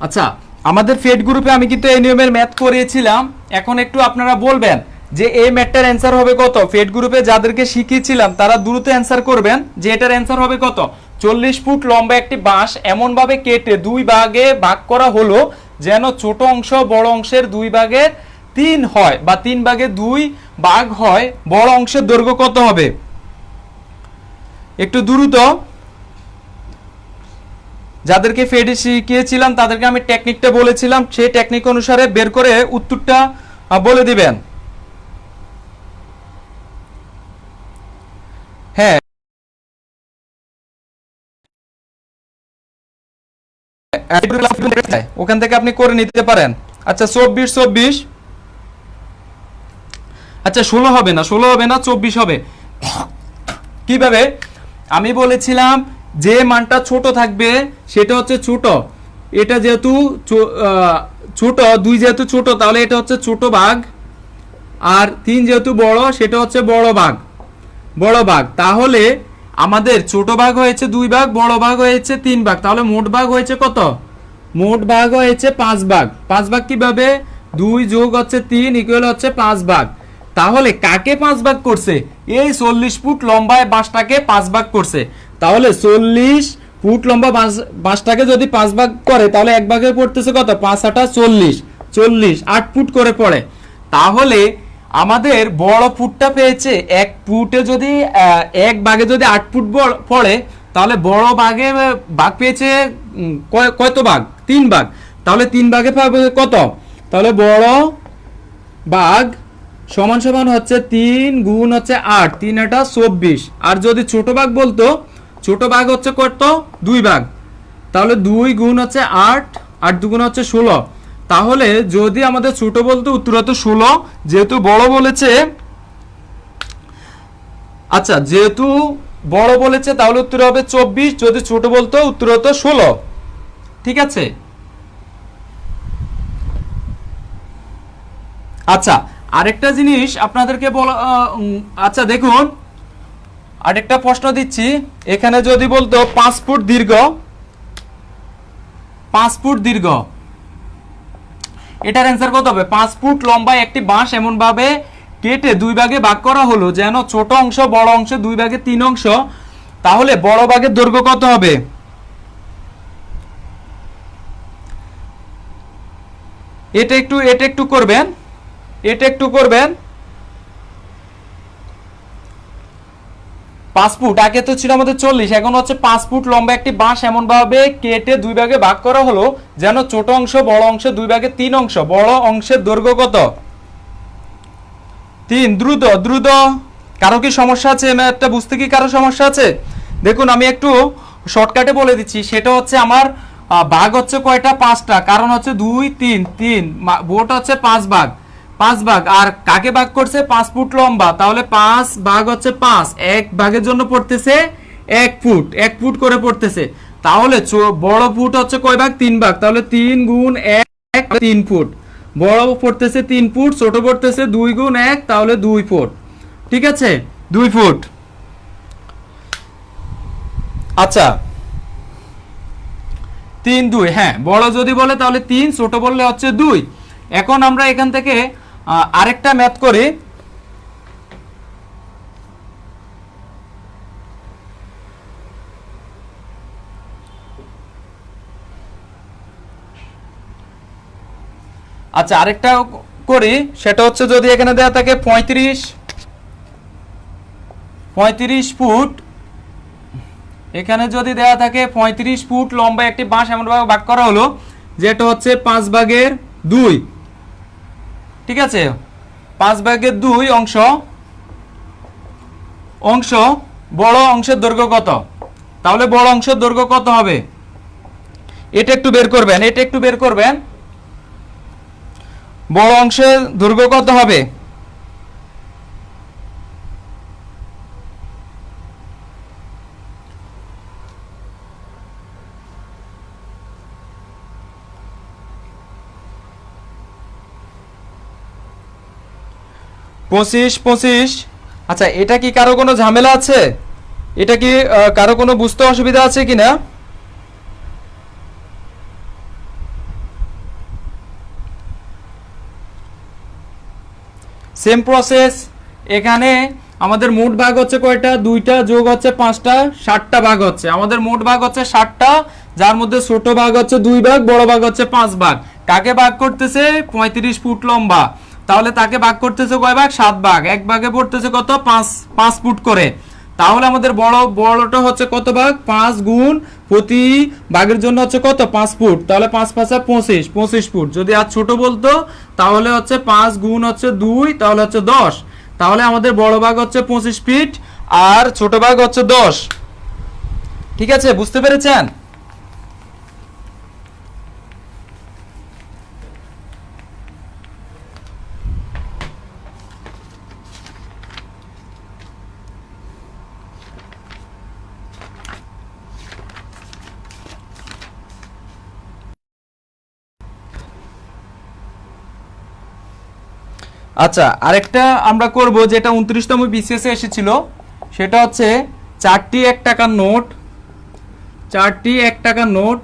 আচ্ছা, আমাদের ফেড গ্রুপে আমি কিন্তু এই নিয়মের ম্যাথ করিয়েছিলাম। এখন একটু আপনারা বলবেন যে এই ম্যাথটার অ্যান্সার হবে কত। ফেড গ্রুপে যাদেরকে শিখিয়েছিলাম তারা দ্রুত অ্যান্সার করবেন যে এটার অ্যান্সার হবে কত। 40 ফুট লম্বা একটি বাঁশ এমন ভাবে কেটে দুই ভাগে ভাগ করা হলো যেন ছোট অংশ বড় অংশের দুই ভাগের 3 হয়, বা 3 ভাগে 2 ভাগ হয়। বড় অংশের দৈর্ঘ্য কত হবে? একটু দ্রুত, যাদেরকে ফেডে শিখিয়েছিলাম তাদেরকে আমি টেকনিকটা বলেছিলাম, সেই টেকনিক অনুসারে বের করে উত্তরটা বলে দিবেন। হ্যাঁ, ওখান থেকে আপনি করে নিতে পারেন। আচ্ছা, 24 আচ্ছা 16 হবে না, 24 হবে। কিভাবে? আমি বলেছিলাম যে মানটা ছোট থাকবে সেটা হচ্ছে ছোট, এটা যেহেতু ছোট, 2 যেহেতু ছোট তাহলে এটা হচ্ছে ছোট ভাগ, আর 3 যেহেতু বড় সেটা হচ্ছে বড় ভাগ। তাহলে আমাদের ছোট ভাগ হয়েছে 2 ভাগ, বড় ভাগ হয়েছে 3 ভাগ, তাহলে মোট ভাগ হয়েছে কত? মোট ভাগ হয়েছে 5 ভাগ। 5 ভাগ কিভাবে? 2 যোগ হচ্ছে 3 ইকুয়াল হচ্ছে 5 ভাগ। তাহলে কাকে 5 ভাগ করছে? এই 40 ফুট লম্বা বাঁশটাকে 5 ভাগ করছে। তাহলে 40 ফুট লম্বা বাঁশটাকে যদি 5 ভাগ করে তাহলে এক ভাগে পড়তেছে কত? 5 8 40, 8 ফুট করে পড়ে। তাহলে আমাদের বড় ফুটটা পেয়েছে, এক ফুটে যদি এক ভাগে যদি 8 ফুট পড়ে তাহলে বড় ভাগে ভাগ পেয়েছে কত ভাগ? 3 ভাগ। তাহলে 3 ভাগে পাবে কত? তাহলে বড় ভাগ সমান সমান হচ্ছে 3 গুণ হচ্ছে 8, 3 8 24। আর যদি ছোট ভাগ বলতো, ছোট ভাগ হচ্ছে কত? 2 ভাগ। তাহলে 2 গুণ হচ্ছে 8, 8 দুগুণ হচ্ছে 16। তাহলে যদি আমাদের ছোট বলতো উত্তর হতো 16, যেহেতু বড় বলেছে, আচ্ছা যেহেতু বড় বলেছে তাহলে উত্তর হবে 24, যদি ছোট বলতো উত্তর হতো 16। ঠিক আছে? আচ্ছা, আরেকটা জিনিস আপনাদেরকে বলা, আচ্ছা দেখুন আরেকটা প্রশ্ন দিচ্ছি। এখানে যদি বলতো 5 ফুট দীর্ঘ, 5 ফুট দীর্ঘ, এটার অ্যান্সার কত হবে? 5 ফুট লম্বা একটি বাঁশ এমন ভাবে কেটে 2 ভাগে ভাগ করা হলো যেন ছোট অংশ বড় অংশ 2 ভাগে 3 অংশ। তাহলে বড় ভাগের দৈর্ঘ্য কত হবে? এটা একটু করবেন, এটা একটু করবেন। 5 ফুট, আগে তো ছিল আমাদের 40, এখন হচ্ছে 5 ফুট লম্বা একটি বাঁশ এমন ভাবে কেটে 2 ভাগে ভাগ করা হলো যেন ছোট অংশ বড় অংশ 2 ভাগে 3 অংশ। বড় অংশের দৈর্ঘ্য কত? 3। দ্রুত দ্রুত, কারো কি সমস্যা আছে? ম্যাথটা বুঝতে কি কারো সমস্যা আছে? দেখুন আমি একটু শর্টকাটে বলে দিচ্ছি। সেটা হচ্ছে আমার ভাগ হচ্ছে কয়টা? 5টা, কারণ হচ্ছে 2 3 বোট হচ্ছে 5 ভাগ, 5 ভাগ। আর কাকে ভাগ করছে? 5 ফুট লম্বা, তাহলে 5 ভাগ হচ্ছে 5, এক ভাগের জন্য পড়তেছে 1 ফুট, 1 ফুট করে পড়তেছে। তাহলে বড় ফুট হচ্ছে কয় ভাগ? 3 ভাগ, তাহলে 3 গুণ 1 3 ফুট। বড় পড়তেছে 3 ফুট, ছোট পড়তেছে 2 গুণ 1, তাহলে 2 ফুট। ঠিক আছে, 2 ফুট। আচ্ছা 3 2, হ্যাঁ বড় যদি বলে তাহলে 3, ছোট বললে হচ্ছে 2। এখন আমরা এখান থেকে আরেকটা ম্যাথ করি। আচ্ছা আরেকটা করি, সেটা হচ্ছে যদি এখানে দেওয়া থাকে 35 ফুট, এখানে যদি দেওয়া থাকে 35 ফুট লম্বা একটি বাঁশ এমনভাবে ভাগ করা হলো যেটা হচ্ছে 5/2, ঠিক আছে, 5/2 অংশ বড় অংশের দৈর্ঘ্য কত? তাহলে বড় অংশের দৈর্ঘ্য কত হবে এটা একটু বের করবেন, বড় অংশের দৈর্ঘ্য কত হবে? পঁচিশ। আচ্ছা এটা কি কারো কোনো ঝামেলা আছে? এটা কি কারো কোনো বুঝতে অসুবিধা আছে কিনা? সেম প্রসেস, এখানে আমাদের মোট ভাগ হচ্ছে কয়টা? 2টা যোগ হচ্ছে 5টা, 60টা ভাগ হচ্ছে। আমাদের মোট ভাগ হচ্ছে 60টা, যার মধ্যে ছোট ভাগ হচ্ছে 2 ভাগ, বড় ভাগ হচ্ছে 5 ভাগ। কাকে ভাগ করতেছে? 35 ফুট লম্বা, তাহলে তাকে ভাগ করতেছে কয় ভাগ? 7 ভাগ। এক ভাগে পড়তেছে কত? 5 ফুট করে। তাহলে আমাদের বড়টা হচ্ছে কত ভাগ? 5 গুণ প্রতি ভাগের জন্য হচ্ছে কত? 5 ফুট। তাহলে 5 5 25 ফুট। যদি আর ছোট বলতো তাহলে হচ্ছে 5 গুণ হচ্ছে 2, তাহলে হচ্ছে 10। তাহলে আমাদের বড় ভাগ হচ্ছে 25 ফিট আর ছোট ভাগ হচ্ছে 10। ঠিক আছে, বুঝতে পেরেছেন? আচ্ছা আরেকটা আমরা করব যেটা 29তম বিসিএস এ এসেছিল, সেটা হচ্ছে 4টি 1 টাকার নোট, 4টি 1 টাকার নোট,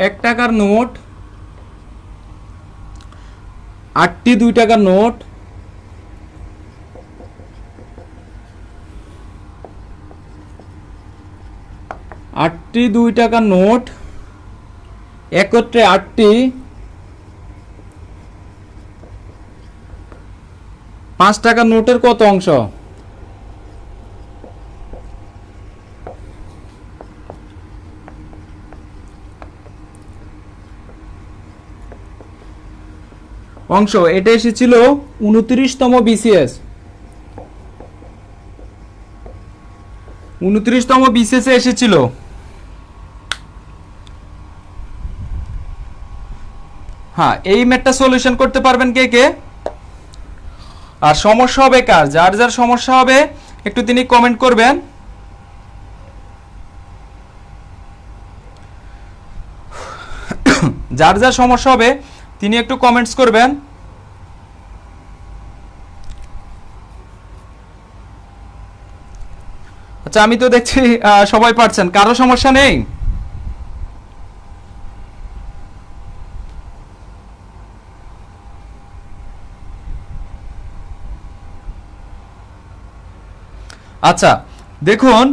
1 টাকার নোট, 8টি 2 টাকার নোট, 8টি 2 টাকার নোট, একত্রে 8টি 5 টাকার নোটের কত অংশ? এটা এসেছিল 29তম বিসিএস, 29তম বিসিএস এ এসেছিল। হ্যাঁ এই ম্যাথটা সলিউশন করতে পারবেন কে কে? আর সমস্যা হবে কার? যার যার সমস্যা হবে একটু তিনি কমেন্ট করবেন। যার যার সমস্যা হবে তিনি একটু কমেন্টস করবেন। আচ্ছা আমি তো দেখছি সবাই পারছেন, কারো সমস্যা নেই? আচ্ছা দেখুন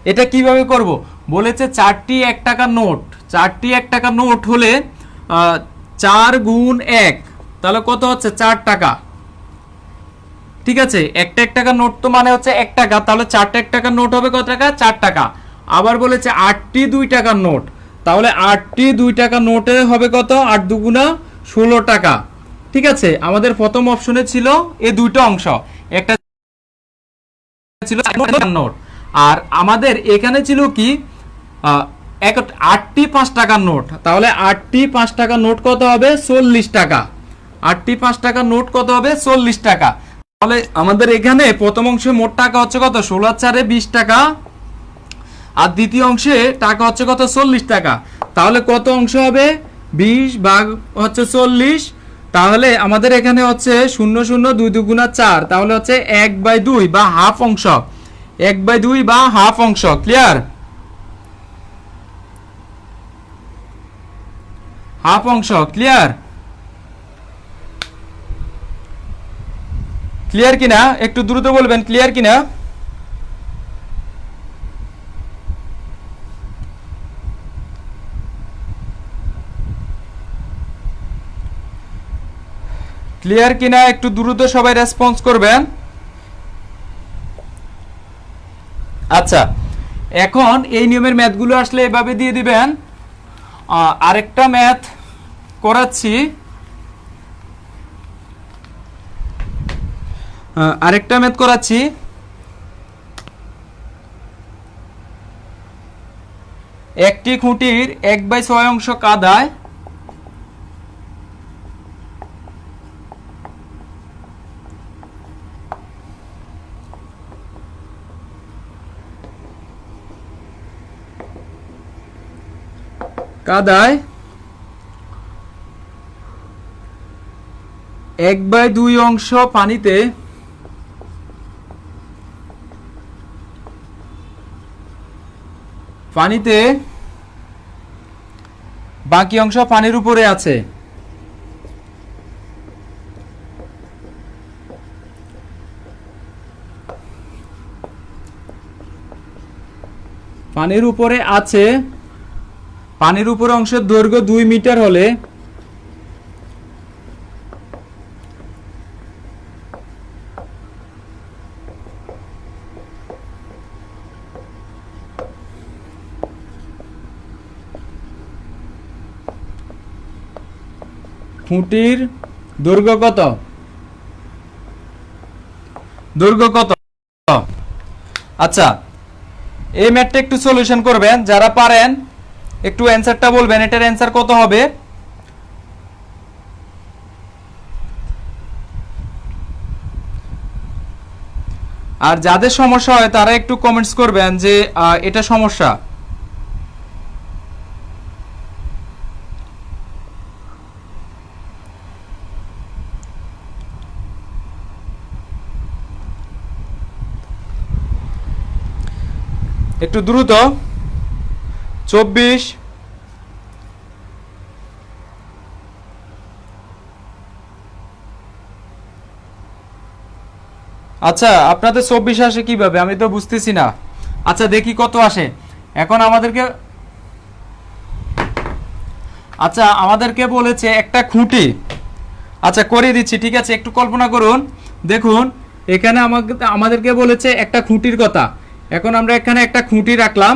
এটা কিভাবে করব। বলেছে 4টি 1 টাকার নোট, 4টি 1 টাকার নোট হলে 4 গুণ 1, তাহলে কত হচ্ছে? 4 টাকা। ঠিক আছে, একটা 1 টাকার নোট তো মানে হচ্ছে 1 টাকা, তাহলে 4টা 1 টাকার নোট হবে কত টাকা? 4 টাকা। আবার বলেছে 8টি 2 টাকার নোট, তাহলে 8টি 2 টাকার নোটে হবে কত? 8 দুগুণা 16 টাকা। ঠিক আছে, আমাদের প্রথম অপশনে ছিল এই দুইটা অংশ, একটা ছিল নোট, আর আমাদের এখানে ছিল কি 8টি 5 টাকার নোট। তাহলে 8টি 5 টাকার নোট কত হবে? 40 টাকা। 8টি 5 টাকার নোট কত হবে? 40 টাকা। তাহলে আমাদের এখানে প্রথম অংশে মোট টাকা হচ্ছে কত? 16 4 20 টাকা, আর দ্বিতীয় অংশে টাকা হচ্ছে কত? 40 টাকা। তাহলে কত অংশ হবে? 20 ভাগ হচ্ছে 40, তাহলে আমাদের এখানে হচ্ছে 0 0 2 2 গুণা 4, তাহলে হচ্ছে 1/2 বা হাফ অংশ, 1/2 বা হাফ অংশ। ক্লিয়ার? হাফ অংশ। ক্লিয়ার? ক্লিয়ার কিনা একটু দ্রুত বলবেন, ক্লিয়ার কিনা? ক্লিয়ার কিনা একটু দ্রুত সবাই রেসপন্স করবেন। আচ্ছা, এখন এই নিয়মের ম্যাথগুলো আসলে এভাবে দিয়ে দিবেন। আরেকটা ম্যাথ করাচ্ছি, একটি খুঁটির 1/6 অংশ কাদায়, কাদায় 1/2 অংশ পানিতে, বাকি অংশ পানির উপরে আছে। পানির উপরে আছে, পানির উপরে অংশের দৈর্ঘ্য 2 মিটার হলে খুঁটির দৈর্ঘ্য কত? আচ্ছা, এই ম্যাথটা একটু সলিউশন করবেন, যারা পারেন একটু অ্যানসারটা বলবেন, এটার অ্যানসার কত হবে? আর যাদের সমস্যা হয় তারা একটু কমেন্টস করবেন যে এটা সমস্যা। একটু দ্রুত। 24, আচ্ছা আপনাদের 24 আসে কিভাবে আমি তো বুঝতেছি না। আচ্ছা দেখি কত আসে এখন আমাদেরকে। আচ্ছা আমাদেরকে বলেছে একটা খুঁটি, আচ্ছা করিয়ে দিচ্ছি, ঠিক আছে একটু কল্পনা করুন। দেখুন এখানে আমাদেরকে বলেছে একটা খুঁটির কথা। এখন আমরা এখানে একটা খুঁটি রাখলাম,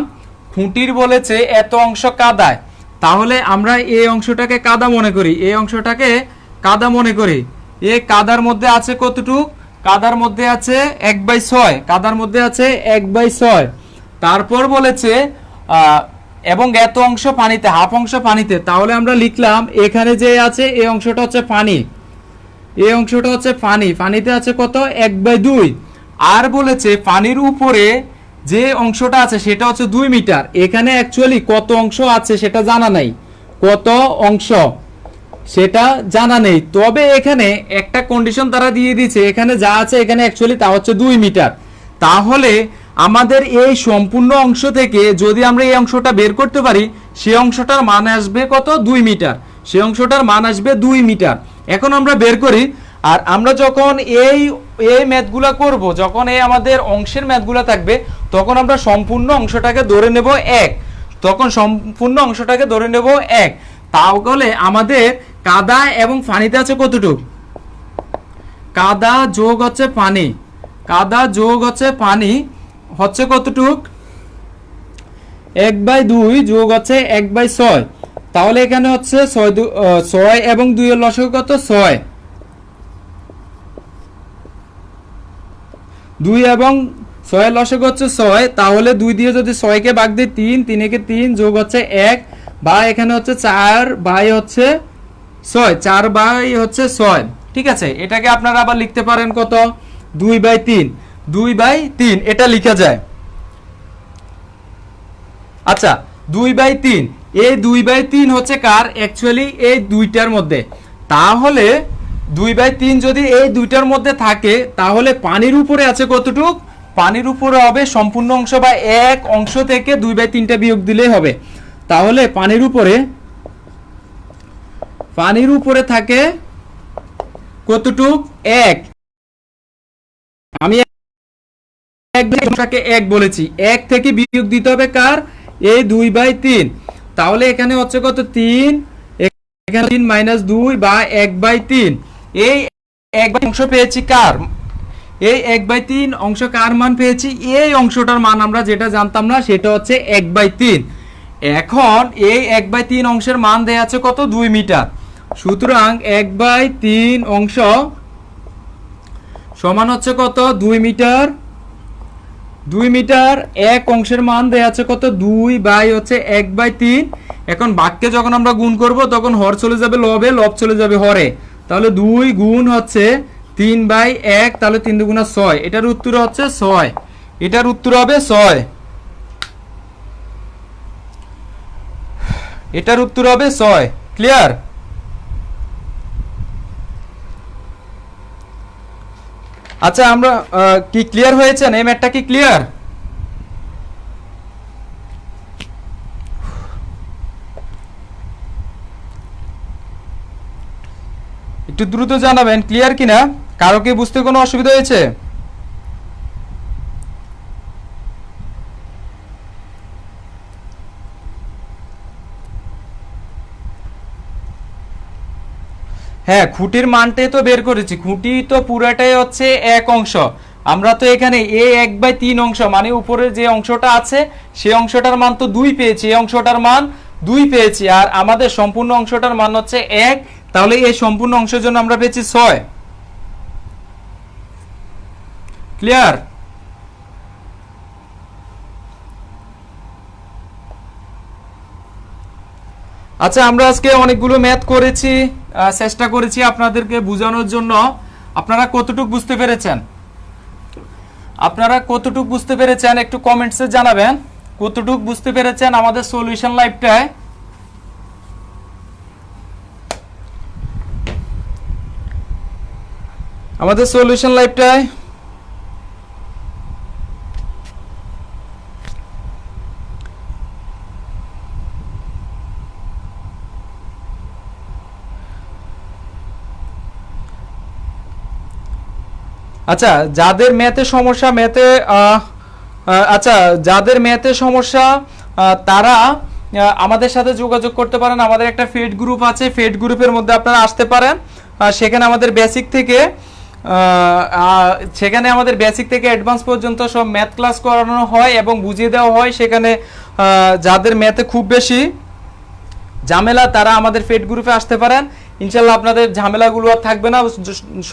খুঁটির বলেছে এত অংশ কাদায়, তাহলে আমরা এই অংশটাকে কাদা মনে করি, এই অংশটাকে কাদা মনে করি। এই কাদার মধ্যে আছে কতটুক? কাদার মধ্যে আছে 1/6, কাদার মধ্যে আছে 1/6। তারপর বলেছে এবং এত অংশ পানিতে, হাফ অংশ পানিতে, তাহলে আমরা লিখলাম এখানে যে আছে এই অংশটা হচ্ছে পানি, এই অংশটা হচ্ছে পানি, পানিতে আছে কত? 1/2। আর বলেছে পানির উপরে যে অংশটা আছে সেটা হচ্ছে 2 মিটার। এখানে অ্যাকচুয়ালি কত অংশ আছে সেটা জানা নাই, কত অংশ সেটা জানা নেই, তবে এখানে একটা কন্ডিশন তারা দিয়ে দিয়েছে, এখানে যা আছে এখানে অ্যাকচুয়ালি তা হচ্ছে 2 মিটার। তাহলে আমাদের এই সম্পূর্ণ অংশ থেকে যদি আমরা এই অংশটা বের করতে পারি, সেই অংশটার মান আসবে কত? 2 মিটার, সেই অংশটার মান আসবে 2 মিটার। এখন আমরা বের করি। আর আমরা যখন এই ম্যাথগুলো করব, যখন এই আমাদের অংশের ম্যাথগুলো থাকবে, তখন আমরা সম্পূর্ণ অংশটাকে ধরে নেব 1, তখন সম্পূর্ণ অংশটাকে ধরে নেব 1। তাহলে আমাদের কাদা এবং পানিতে আছে কতটুকু? কাদা যোগ হচ্ছে পানি, কাদা যোগ হচ্ছে পানি হচ্ছে কতটুক? 1/2 যোগ হচ্ছে 1/6। তাহলে এখানে হচ্ছে 6 এবং 2 এর লসাগু কত? 6। 2 এবং 6 এর লসাগু হচ্ছে 6, তাহলে 2 দিয়ে যদি 6 কে ভাগ দিই 3, 3 একে 3 যোগ হচ্ছে 1, বা এখানে হচ্ছে 4 বাই হচ্ছে 6, 4 বাই হচ্ছে 6। ঠিক আছে, এটাকে আপনারা আবার লিখতে পারেন কত? 2/3, 2/3 এটা লেখা যায়। আচ্ছা 2/3, এই 2/3 হচ্ছে কার? অ্যাকচুয়ালি এই দুইটার মধ্যে। তাহলে 2/3 যদি এই দুইটার মধ্যে থাকে তাহলে পানির উপরে আছে কতটুক? পানির উপরে হবে সম্পূর্ণ অংশ বা এক অংশ থেকে 2/3টা বিয়োগ দিলেই হবে। তাহলে পানির উপরে থাকে কতটুক? 1। আমি এক বলেছি, 1 থেকে বিয়োগ দিতে হবে কার? এই 2/3। তাহলে এখানে হচ্ছে কত? 3, এখানে 3 - 2 বা 1/3। এই 1/3 অংশ পেয়েছি কার? এই 1/3 অংশ কার মান পেয়েছি? এই অংশটার মান আমরা যেটা জানতাম না সেটা হচ্ছে 1/3। এখন এই 1/3 অংশের মান দেয়া আছে কত? 2 মিটার। সুতরাং 1/3 অংশ সমান হচ্ছে কত? 2 মিটার। 2 মিটার। এক অংশের মান দেয়া আছে কত? 2 বাই হচ্ছে 1/3। এখন বাক্যে যখন আমরা গুণ করব তখন হর চলে যাবে লবে, লব চলে যাবে হরে। তাহলে 2 গুণ হচ্ছে 3/1, তাহলে 3 দুগুণা 6। এটার উত্তর হচ্ছে 6। এটার উত্তর হবে 6। এটার উত্তর হবে 6। ক্লিয়ার? আচ্ছা, আমরা কি ক্লিয়ার হয়েছেন? এই ম্যাথটা কি ক্লিয়ার? একটু দ্রুত জানাবেন ক্লিয়ার কিনা। কারো কি বুঝতে কোনো অসুবিধা হয়েছে? হ্যাঁ, খুঁটির মানটাই তো বের করেছি। খুঁটি তো পুরাটাই হচ্ছে এক অংশ। আমরা তো এখানে এই 1/3 অংশ মানে উপরে যে অংশটা আছে সেই অংশটার মান তো 2 পেয়েছি, এই অংশটার মান 2 পেয়েছি, আর আমাদের সম্পূর্ণ অংশটার মান হচ্ছে 1। তাহলে এই সম্পূর্ণ অংশের জন্য আমরা পেয়েছি 6। ক্লিয়ার? আচ্ছা, আমরা আজকে অনেকগুলো ম্যাথ করেছি, চেষ্টা করেছি আপনাদেরকে বোঝানোর জন্য। আপনারা কতটুকু বুঝতে পেরেছেন? আপনারা কতটুকু বুঝতে পেরেছেন একটু কমেন্টসে জানাবেন। কতটুকু বুঝতে পেরেছেন আমাদের সলিউশন লাইভটায়? আমাদের সলিউশন লাইভটায় আচ্ছা, যাদের ম্যাথে সমস্যা যাদের ম্যাথে সমস্যা তারা আমাদের সাথে যোগাযোগ করতে পারেন। আমাদের একটা ফেড গ্রুপ আছে, ফেড গ্রুপের মধ্যে আপনারা আসতে পারেন। সেখানে আমাদের বেসিক থেকে অ্যাডভান্স পর্যন্ত সব ম্যাথ ক্লাস করানো হয় এবং বুঝিয়ে দেওয়া হয়। সেখানে যাদের ম্যাথে খুব বেশি ঝামেলা তারা আমাদের ফেড গ্রুপে আসতে পারেন। ইনশাল্লাহ আপনাদের ঝামেলাগুলো আর থাকবে না,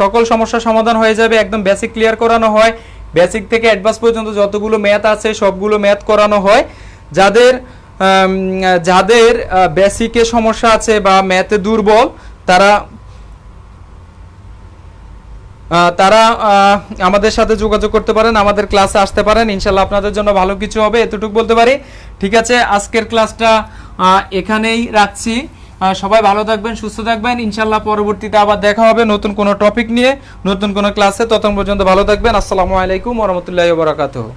সকল সমস্যার সমাধান হয়ে যাবে। একদম বেসিক ক্লিয়ার করানো হয়, বেসিক থেকে অ্যাডভান্স পর্যন্ত যতগুলো ম্যাথ আছে সবগুলো ম্যাথ করানো হয়। যাদের বেসিকে সমস্যা আছে বা ম্যাথে দুর্বল তারা আমাদের সাথে যোগাযোগ করতে পারেন, আমাদের ক্লাসে আসতে পারেন। ইনশাল্লাহ আপনাদের জন্য ভালো কিছু হবে, এতটুকু বলতে পারি। ঠিক আছে, আজকের ক্লাসটা এখানেই রাখছি। সবাই ভালো থাকবেন, সুস্থ থাকবেন। ইনশাল্লাহ পরবর্তীতে আবার দেখা হবে নতুন কোনো টপিক নিয়ে, নতুন কোনো ক্লাসে। ততক্ষণ পর্যন্ত ভালো থাকবেন। আসসালামু আলাইকুম ওয়া রাহমাতুল্লাহি ওয়া বারাকাতুহু।